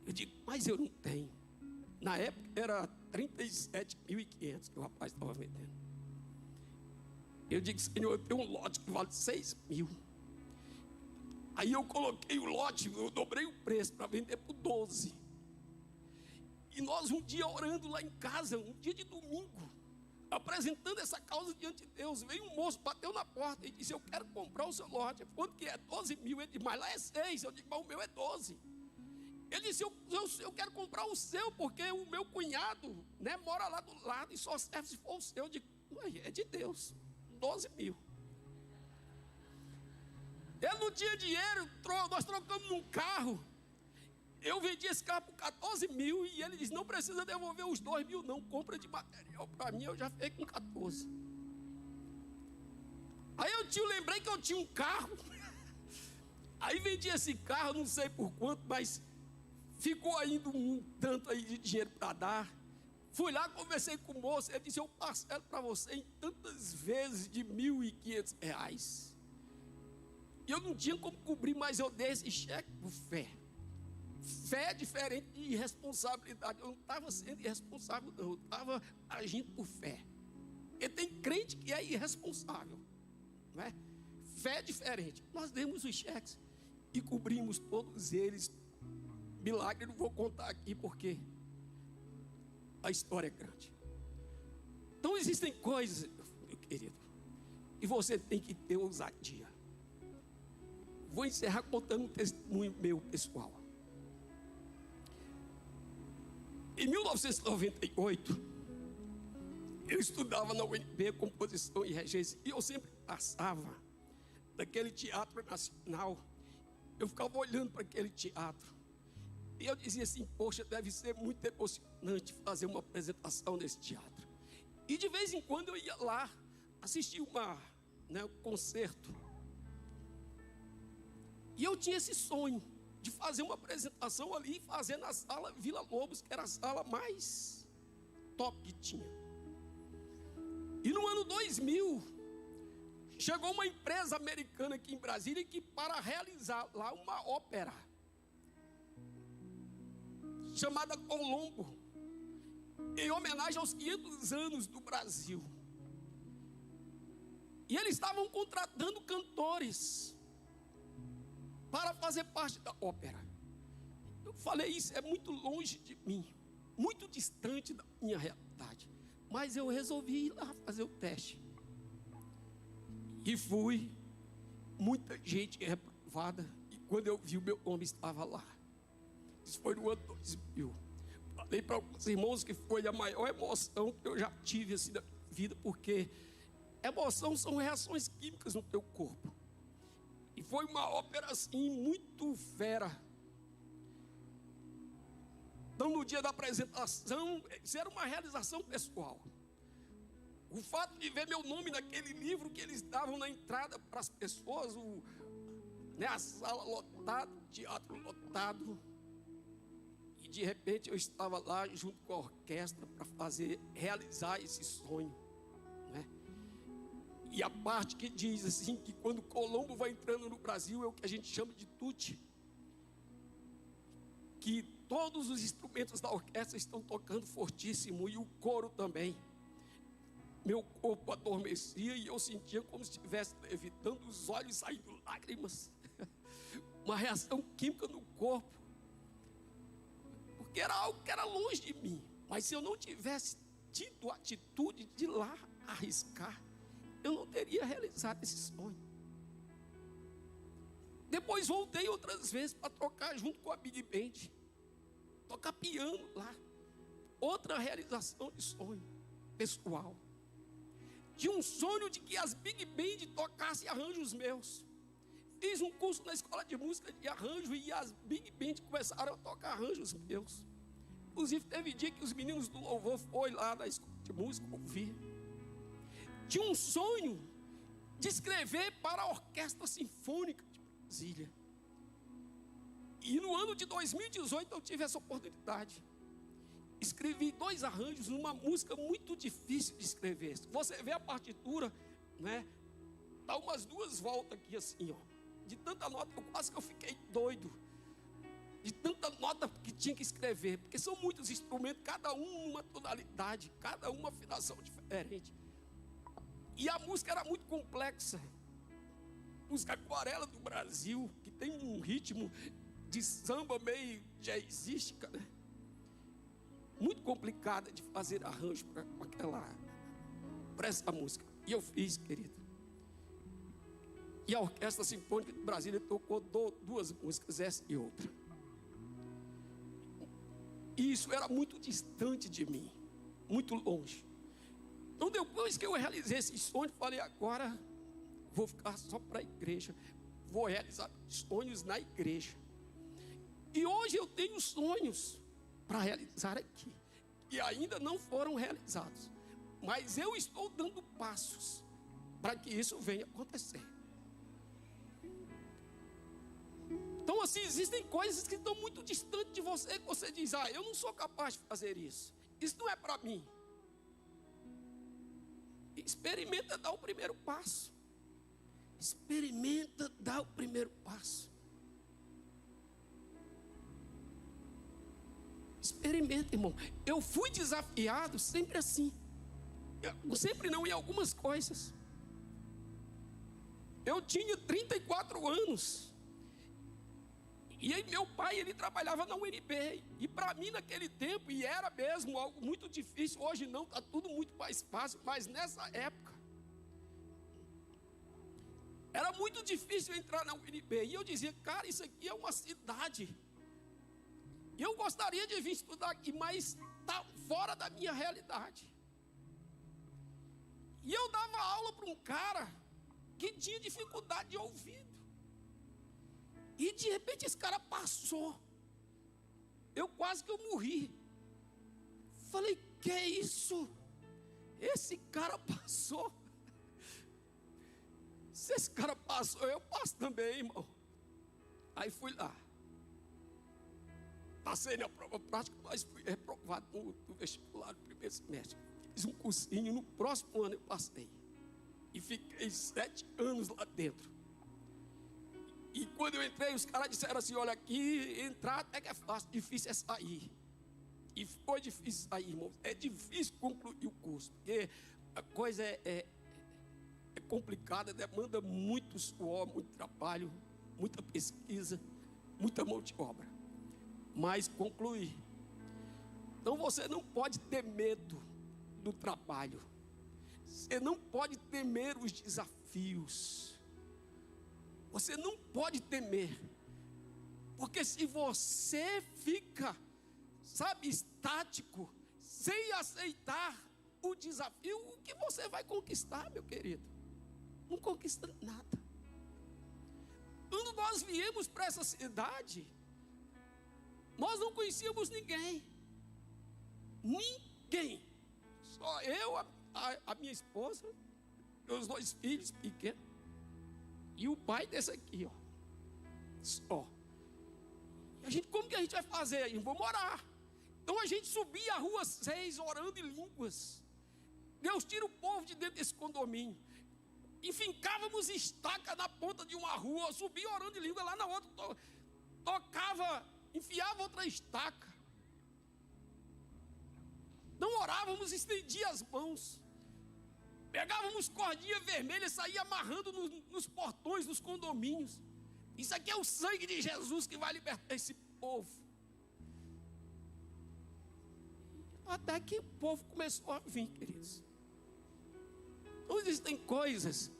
Eu digo, mas eu não tenho. Na época era 37.500 que o rapaz estava vendendo. Eu digo, Senhor, eu tenho um lote que vale 6 mil. Aí eu coloquei o lote, eu dobrei o preço para vender por 12. E nós um dia orando lá em casa, um dia de domingo, apresentando essa causa diante de Deus, veio um moço, bateu na porta e disse, eu quero comprar o seu lote. Quanto que é? 12 mil. Ele disse, mas lá é 6. Eu digo, mas o meu é 12. Ele disse, eu quero comprar o seu, porque o meu cunhado, né, mora lá do lado e só serve se for o seu. Eu digo, é de Deus, 12 mil. Ele não tinha dinheiro, nós trocamos num carro. Eu vendi esse carro por 14 mil e ele disse, não precisa devolver os 2 mil, não, compra de material para mim, eu já fiquei com 14. Aí eu lembrei que eu tinha um carro. Aí vendi esse carro, não sei por quanto, mas ficou ainda um tanto aí de dinheiro para dar. Fui lá, conversei com o moço, ele disse, eu parcelo para você em tantas vezes de R$ 1.500. E eu não tinha como cobrir, mas eu dei esse cheque por fé. Fé é diferente de irresponsabilidade. Eu não estava sendo irresponsável, não. Eu estava agindo por fé. Porque tem crente que é irresponsável, não é? Fé é diferente. Nós demos os cheques e cobrimos todos eles. Milagre não vou contar aqui porque a história é grande. Então existem coisas, meu querido, e você tem que ter ousadia. Vou encerrar contando um testemunho meu pessoal. Em 1998, eu estudava na UNB, composição e regência, e eu sempre passava daquele teatro nacional. Eu ficava olhando para aquele teatro, e eu dizia assim, poxa, deve ser muito emocionante fazer uma apresentação nesse teatro. E de vez em quando eu ia lá, assistir um concerto. E eu tinha esse sonho de fazer uma apresentação ali e fazer na sala Vila Lobos, que era a sala mais top que tinha. E no ano 2000, chegou uma empresa americana aqui em Brasília que para realizar lá uma ópera chamada Colombo, em homenagem aos 500 anos do Brasil. E eles estavam contratando cantores para fazer parte da ópera. Eu falei, isso é muito longe de mim, muito distante da minha realidade. Mas eu resolvi ir lá fazer o teste. E fui, muita gente reprovada. E quando eu vi, o meu nome estava lá. Isso foi no ano 2000. Falei para alguns irmãos que foi a maior emoção que eu já tive assim na vida, porque emoção são reações químicas no teu corpo. E foi uma ópera assim, muito fera. Então no dia da apresentação, isso era uma realização pessoal. O fato de ver meu nome naquele livro que eles davam na entrada para as pessoas, a sala lotada, o teatro lotado. E de repente eu estava lá junto com a orquestra para realizar esse sonho, né? E a parte que diz assim, que quando Colombo vai entrando no Brasil, é o que a gente chama de tute. Que todos os instrumentos da orquestra estão tocando fortíssimo, e o coro também. Meu corpo adormecia e eu sentia como se estivesse levitando, os olhos saindo lágrimas. Uma reação química no corpo. Porque era algo que era longe de mim. Mas se eu não tivesse tido a atitude de ir lá arriscar, eu não teria realizado esse sonho. Depois voltei outras vezes para tocar junto com a Big Band. Tocar piano lá. Outra realização de sonho pessoal. Tinha um sonho de que as Big Band tocassem arranjos meus. Fiz um curso na escola de música de arranjo e as Big Band começaram a tocar arranjos meus. Inclusive teve dia que os meninos do louvor foram lá na escola de música ouvir. Tinha um sonho de escrever para a orquestra sinfônica de Brasília. E no ano de 2018 eu tive essa oportunidade. Escrevi 2 arranjos numa música muito difícil de escrever. Se você vê a partitura, né? Dá umas 2 voltas aqui assim, ó. De tanta nota, quase que eu fiquei doido. De tanta nota que tinha que escrever. Porque são muitos instrumentos, cada um uma tonalidade, cada uma afinação diferente. E a música era muito complexa. Música Aquarela do Brasil, que tem um ritmo de samba meio jazzística, né? Muito complicada de fazer arranjo para essa música. E eu fiz, querido. E a Orquestra Sinfônica de Brasília tocou 2 músicas, essa e outra. E isso era muito distante de mim, muito longe. Então depois que eu realizei esse sonho, falei, agora vou ficar só para a igreja. Vou realizar sonhos na igreja. E hoje eu tenho sonhos para realizar aqui, que ainda não foram realizados. Mas eu estou dando passos para que isso venha acontecer. Então assim, existem coisas que estão muito distantes de você, que você diz, eu não sou capaz de fazer isso. Isso não é para mim. Experimenta dar o primeiro passo. Experimenta dar o primeiro passo. Experimenta, irmão. Eu fui desafiado sempre assim. Sempre não, em algumas coisas. Eu tinha 34 anos. E aí meu pai, ele trabalhava na UNB. E para mim naquele tempo, e era mesmo algo muito difícil. Hoje não, está tudo muito mais fácil. Mas nessa época, era muito difícil entrar na UNB. E eu dizia, cara, isso aqui é uma cidade. E eu gostaria de vir estudar aqui, mas está fora da minha realidade. E eu dava aula para um cara que tinha dificuldade de ouvido. E de repente esse cara passou. Eu quase que eu morri. Falei, que é isso? Esse cara passou. Se esse cara passou, eu passo também, irmão. Aí fui lá. Passei na prova prática, mas fui reprovado no vestibular do primeiro semestre. Fiz um cursinho, no próximo ano eu passei. E fiquei 7 anos lá dentro. E quando eu entrei, os caras disseram assim, olha, aqui entrar até que é fácil, difícil é sair. E foi difícil sair, irmão. É difícil concluir o curso, porque a coisa é complicada, demanda muito suor, muito trabalho, muita pesquisa, muita mão de obra. Mas concluir. Então você não pode ter medo do trabalho. Você não pode temer os desafios. Você não pode temer. Porque se você fica, estático, sem aceitar o desafio, o que você vai conquistar, meu querido? Não conquista nada. Quando nós viemos para essa cidade, nós não conhecíamos ninguém. Ninguém. Só eu, a minha esposa, meus 2 filhos pequenos. E o pai desse aqui, ó. Só. E como que a gente vai fazer aí? Vamos orar. Então a gente subia a rua 6 orando em línguas. Deus tira o povo de dentro desse condomínio. E fincávamos estaca na ponta de uma rua. Subia orando em língua, lá na outra tocava, enfiava outra estaca. Não orávamos, estendia as mãos. Pegávamos cordinha vermelha e saía amarrando nos portões dos condomínios. Isso aqui é o sangue de Jesus que vai libertar esse povo. Até que o povo começou a vir, queridos. Então existem coisas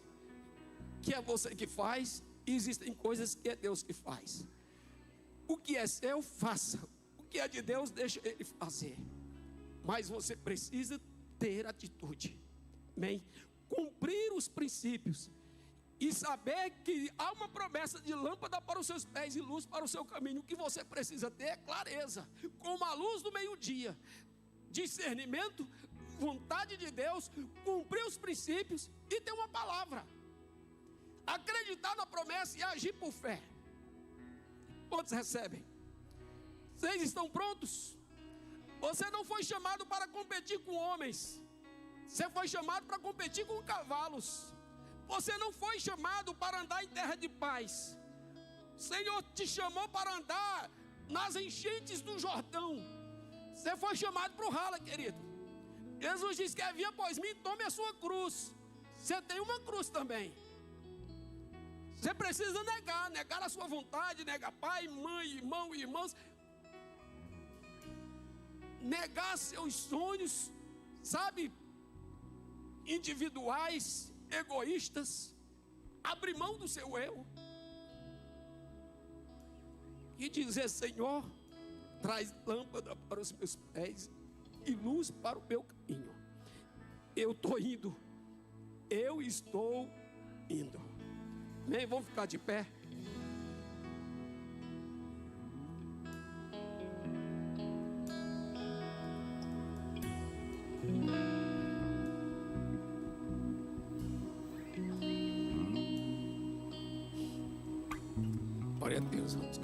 que é você que faz, e existem coisas que é Deus que faz. O que é seu, faça. O que é de Deus, deixa Ele fazer. Mas você precisa ter atitude. Amém? Cumprir os princípios e saber que há uma promessa de lâmpada para os seus pés e luz para o seu caminho. O que você precisa ter é clareza, como a luz do meio-dia, discernimento, vontade de Deus, cumprir os princípios e ter uma palavra. acreditar na promessa e agir por fé. Quantos recebem? Vocês estão prontos? Você não foi chamado para competir com homens. Você foi chamado para competir com cavalos. Você não foi chamado para andar em terra de paz. O Senhor te chamou para andar nas enchentes do Jordão. Você foi chamado para o rala, querido. Jesus disse: quer vir após mim, tome a sua cruz. Você tem uma cruz também. Você precisa negar a sua vontade, negar pai, mãe, irmão e irmãos. Negar seus sonhos, sabe, individuais, egoístas. Abrir mão do seu eu. E dizer: Senhor, traz lâmpada para os meus pés e luz para o meu caminho. Eu estou indo. Eu estou indo. Amém? Vamos ficar de pé. Glória a Deus. Vamos.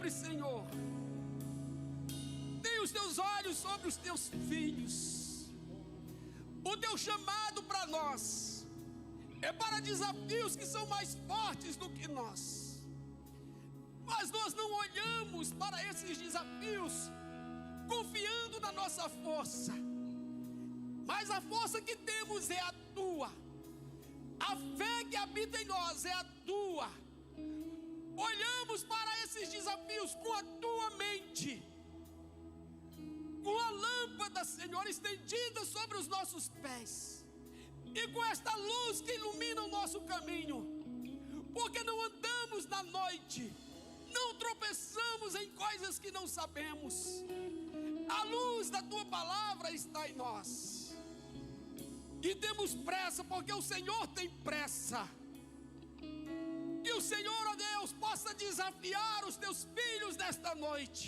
Senhor, tem os teus olhos sobre os teus filhos. O teu chamado para nós é para desafios que são mais fortes do que nós. Mas nós não olhamos para esses desafios confiando na nossa força, mas a força que temos é a tua. A fé que habita em nós é a tua. Olhamos para esses desafios com a tua mente, com a lâmpada, Senhor, estendida sobre os nossos pés, e com esta luz que ilumina o nosso caminho, porque não andamos na noite, não tropeçamos em coisas que não sabemos. A luz da tua palavra está em nós, e temos pressa, porque o Senhor tem pressa. Que o Senhor, ó Deus, possa desafiar os teus filhos nesta noite,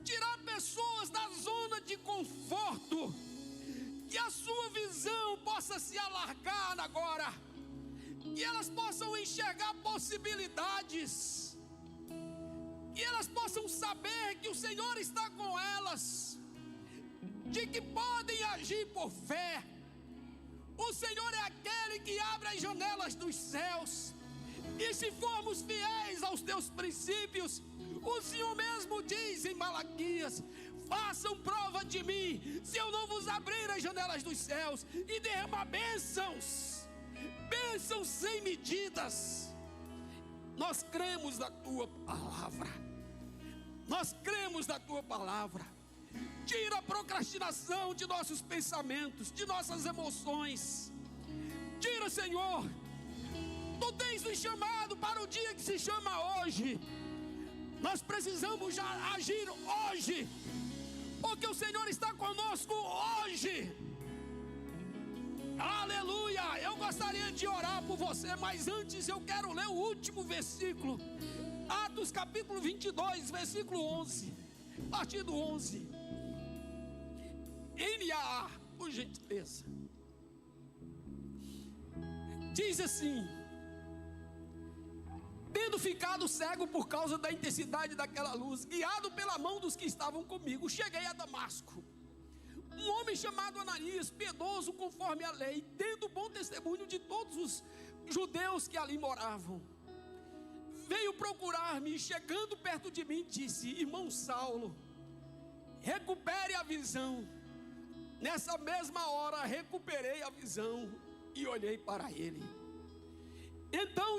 tirar pessoas da zona de conforto, que a sua visão possa se alargar agora, que elas possam enxergar possibilidades, que elas possam saber que o Senhor está com elas, de que podem agir por fé. O Senhor é aquele que abre as janelas dos céus, e se formos fiéis aos teus princípios, o Senhor mesmo diz em Malaquias: façam prova de mim, se eu não vos abrir as janelas dos céus e derramar bênçãos, bênçãos sem medidas. Nós cremos na tua palavra, nós cremos na tua palavra. Tira a procrastinação de nossos pensamentos, de nossas emoções. Tira, Senhor. Tu tens nos chamado para o dia que se chama hoje. Nós precisamos já agir hoje, porque o Senhor está conosco hoje. Aleluia. Eu gostaria de orar por você, mas antes eu quero ler o último versículo, Atos capítulo 22, versículo 11, a partir do 11. NAA, por gentileza. Diz assim: tendo ficado cego por causa da intensidade daquela luz, guiado pela mão dos que estavam comigo, cheguei a Damasco. Um homem chamado Ananias, piedoso conforme a lei, tendo bom testemunho de todos os judeus que ali moravam, veio procurar-me, e chegando perto de mim disse: irmão Saulo, recupere a visão. Nessa mesma hora recuperei a visão e olhei para ele. Então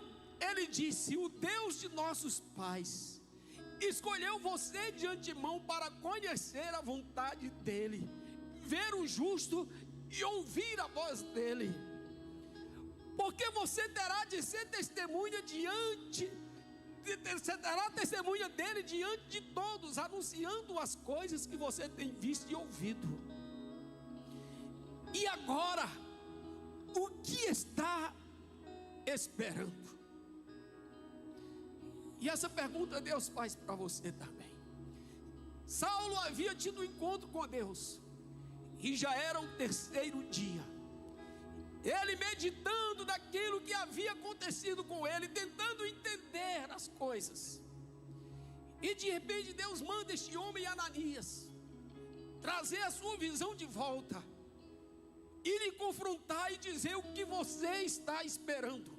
ele disse: o Deus de nossos pais escolheu você de antemão para conhecer a vontade dele, ver o justo e ouvir a voz dele, porque você terá de ser testemunha testemunha dele diante de todos, anunciando as coisas que você tem visto e ouvido. E agora, o que está esperando? E essa pergunta Deus faz para você também. Saulo havia tido um encontro com Deus, e já era o terceiro dia. Ele meditando naquilo que havia acontecido com ele, tentando entender as coisas. E de repente Deus manda este homem Ananias trazer a sua visão de volta, e lhe confrontar e dizer o que você está esperando.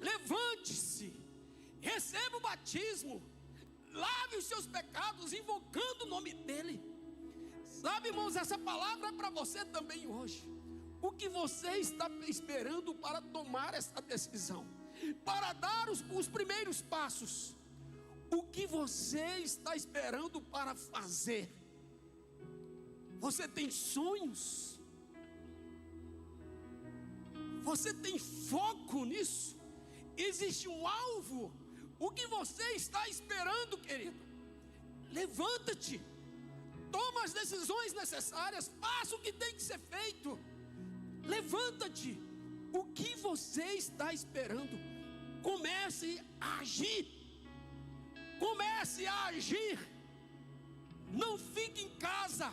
Levante-se, receba o batismo, lave os seus pecados, invocando o nome dele. Sabe, irmãos, essa palavra é para você também hoje. O que você está esperando para tomar essa decisão, para dar os primeiros passos? O que você está esperando para fazer? Você tem sonhos? Você tem foco nisso? Existe um alvo? O que você está esperando, querido? Levanta-te, toma as decisões necessárias, faça o que tem que ser feito. Levanta-te. O que você está esperando? Comece a agir. Comece a agir. Não fique em casa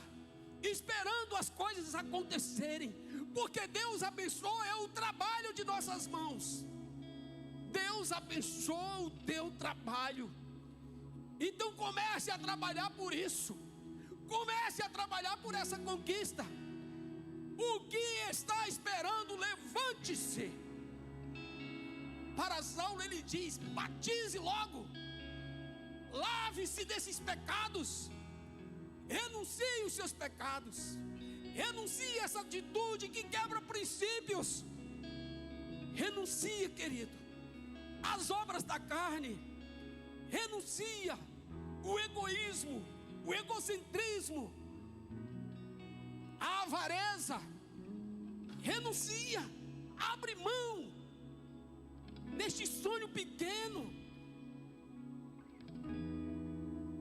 esperando as coisas acontecerem, porque Deus abençoa o trabalho de nossas mãos. Deus abençoa o teu trabalho. Então comece a trabalhar por isso. Comece a trabalhar por essa conquista. O que está esperando? Levante-se. Para Saulo ele diz: batize logo, lave-se desses pecados, renuncie os seus pecados, Renuncie a essa atitude que quebra princípios. Renuncia, querido, às obras da carne. Renuncia o egoísmo, o egocentrismo, a avareza. Renuncia, abre mão deste sonho pequeno.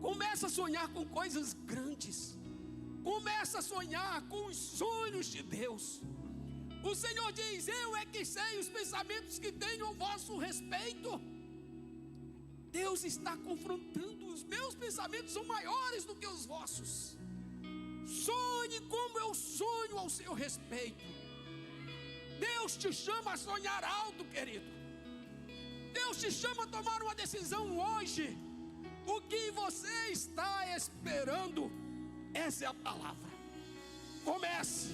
Começa a sonhar com coisas grandes. Começa a sonhar com os sonhos de Deus. O Senhor diz: eu é que sei os pensamentos que tenho ao vosso respeito. Deus está confrontando: os meus pensamentos são maiores do que os vossos. Sonhe como eu sonho ao seu respeito. Deus te chama a sonhar alto, querido. Deus te chama a tomar uma decisão hoje. O que você está esperando? Essa é a palavra. Comece,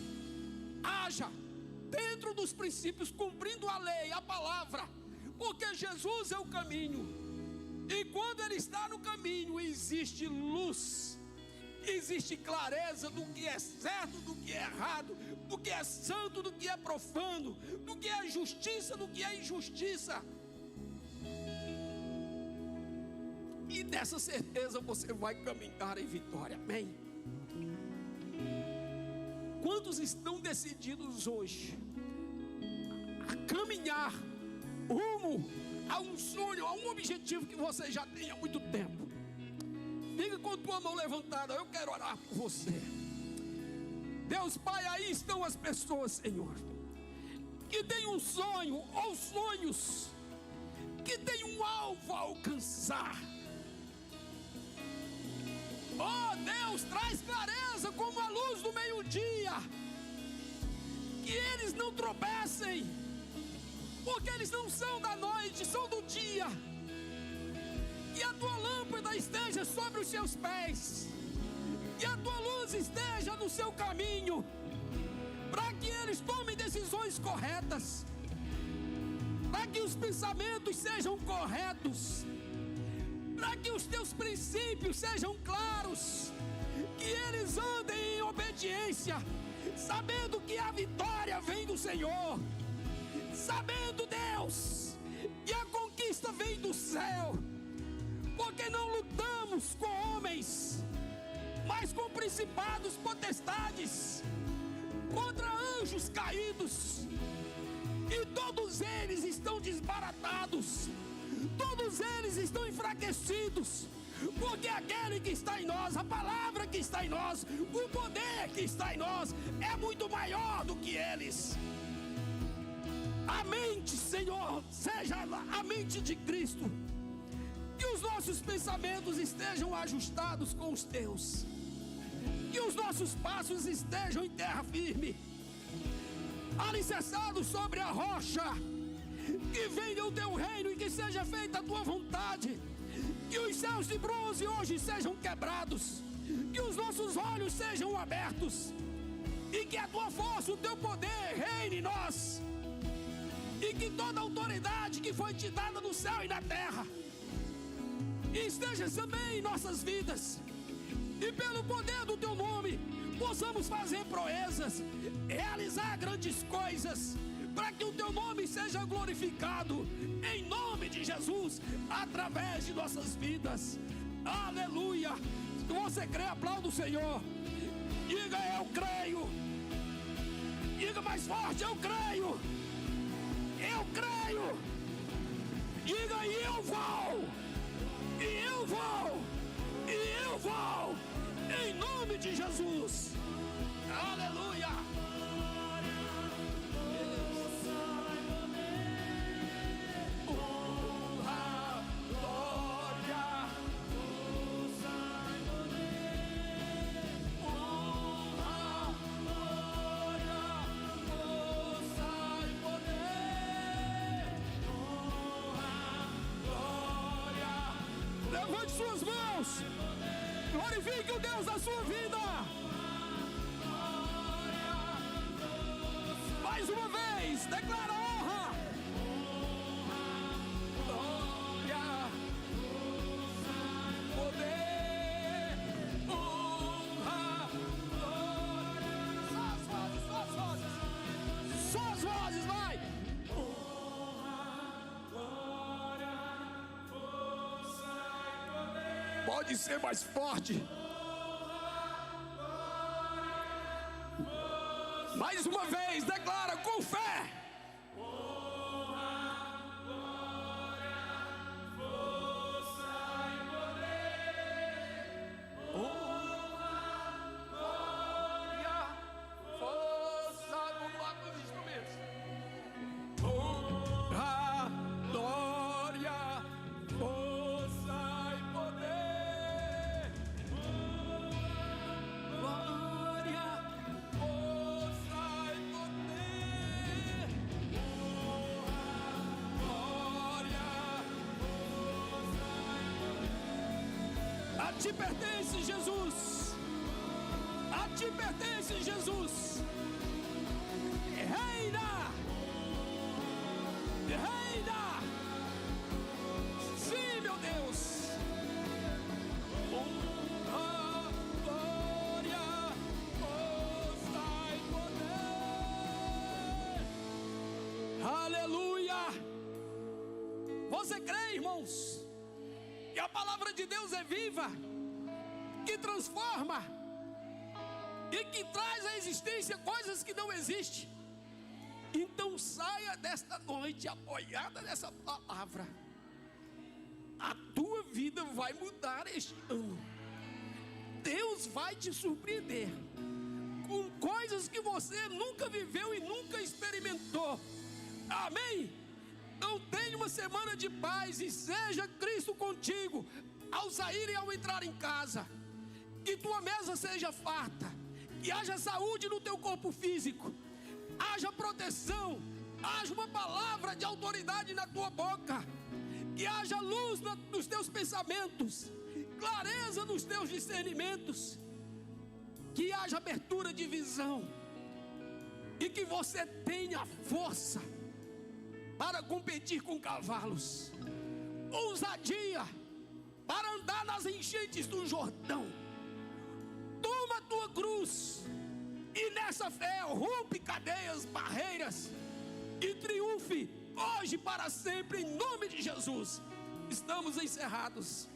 haja dentro dos princípios, cumprindo a lei, a palavra, porque Jesus é o caminho. E quando Ele está no caminho, existe luz, existe clareza do que é certo, do que é errado, do que é santo, do que é profano, do que é justiça, do que é injustiça. E dessa certeza você vai caminhar em vitória. Amém? Quantos estão decididos hoje a caminhar rumo a um sonho, a um objetivo que você já tem há muito tempo? Fica com a tua mão levantada. Eu quero orar por você. Deus Pai, aí estão as pessoas, Senhor, que têm um sonho ou sonhos, que têm um alvo a alcançar. Oh Deus, traz clareza como a luz do meio-dia, que eles não tropecem, porque eles não são da noite, são do dia. Que a tua lâmpada esteja sobre os seus pés, que a tua luz esteja no seu caminho, para que eles tomem decisões corretas, para que os pensamentos sejam corretos, para que os teus princípios sejam claros, que eles andem em obediência, sabendo que a vitória vem do Senhor, sabendo, Deus, que a conquista vem do céu, porque não lutamos com homens, mas com principados, potestades, contra anjos caídos, e todos eles estão desbaratados, todos eles estão enfraquecidos, porque aquele que está em nós, a palavra que está em nós, o poder que está em nós, é muito maior do que eles. A mente, Senhor, seja a mente de Cristo, que os nossos pensamentos estejam ajustados com os teus, que os nossos passos estejam em terra firme, alicerçados sobre a rocha. Que venha o teu reino e que seja feita a tua vontade. Que os céus de bronze hoje sejam quebrados, que os nossos olhos sejam abertos, e que a tua força, o teu poder reine em nós, e que toda autoridade que foi te dada no céu e na terra esteja também em nossas vidas, e pelo poder do teu nome possamos fazer proezas, realizar grandes coisas, para que o teu nome seja glorificado, em nome de Jesus, através de nossas vidas. Aleluia. Se você crê, aplauda o Senhor. Diga: eu creio. Diga mais forte: eu creio. Eu creio. Diga: e eu vou. E eu vou. E eu vou. Em nome de Jesus. Aleluia. Levante suas mãos, glorifique o Deus da sua vida. Mais uma vez, declara honra, glória, poder, honra, glória. Pode ser mais forte. Mais uma vez, declara com fé. A ti pertence, Jesus. A ti pertence, Jesus. Reina. Reina. Sim, meu Deus. Honra, glória, força e poder. Aleluia. Você crê, irmãos? Que a palavra de Deus é viva, que transforma e que traz à existência coisas que não existem. Então saia desta noite apoiada nessa palavra. A tua vida vai mudar este ano. Deus vai te surpreender com coisas que você nunca viveu e nunca experimentou. Amém? Então tenha uma semana de paz e seja Cristo contigo ao sair e ao entrar em casa. Que tua mesa seja farta, que haja saúde no teu corpo físico, haja proteção, haja uma palavra de autoridade na tua boca, que haja luz nos teus pensamentos, clareza nos teus discernimentos, que haja abertura de visão e que você tenha força para competir com cavalos, ousadia para andar nas enchentes do Jordão. Toma a tua cruz e nessa fé rompe cadeias, barreiras e triunfe hoje para sempre em nome de Jesus. Estamos encerrados.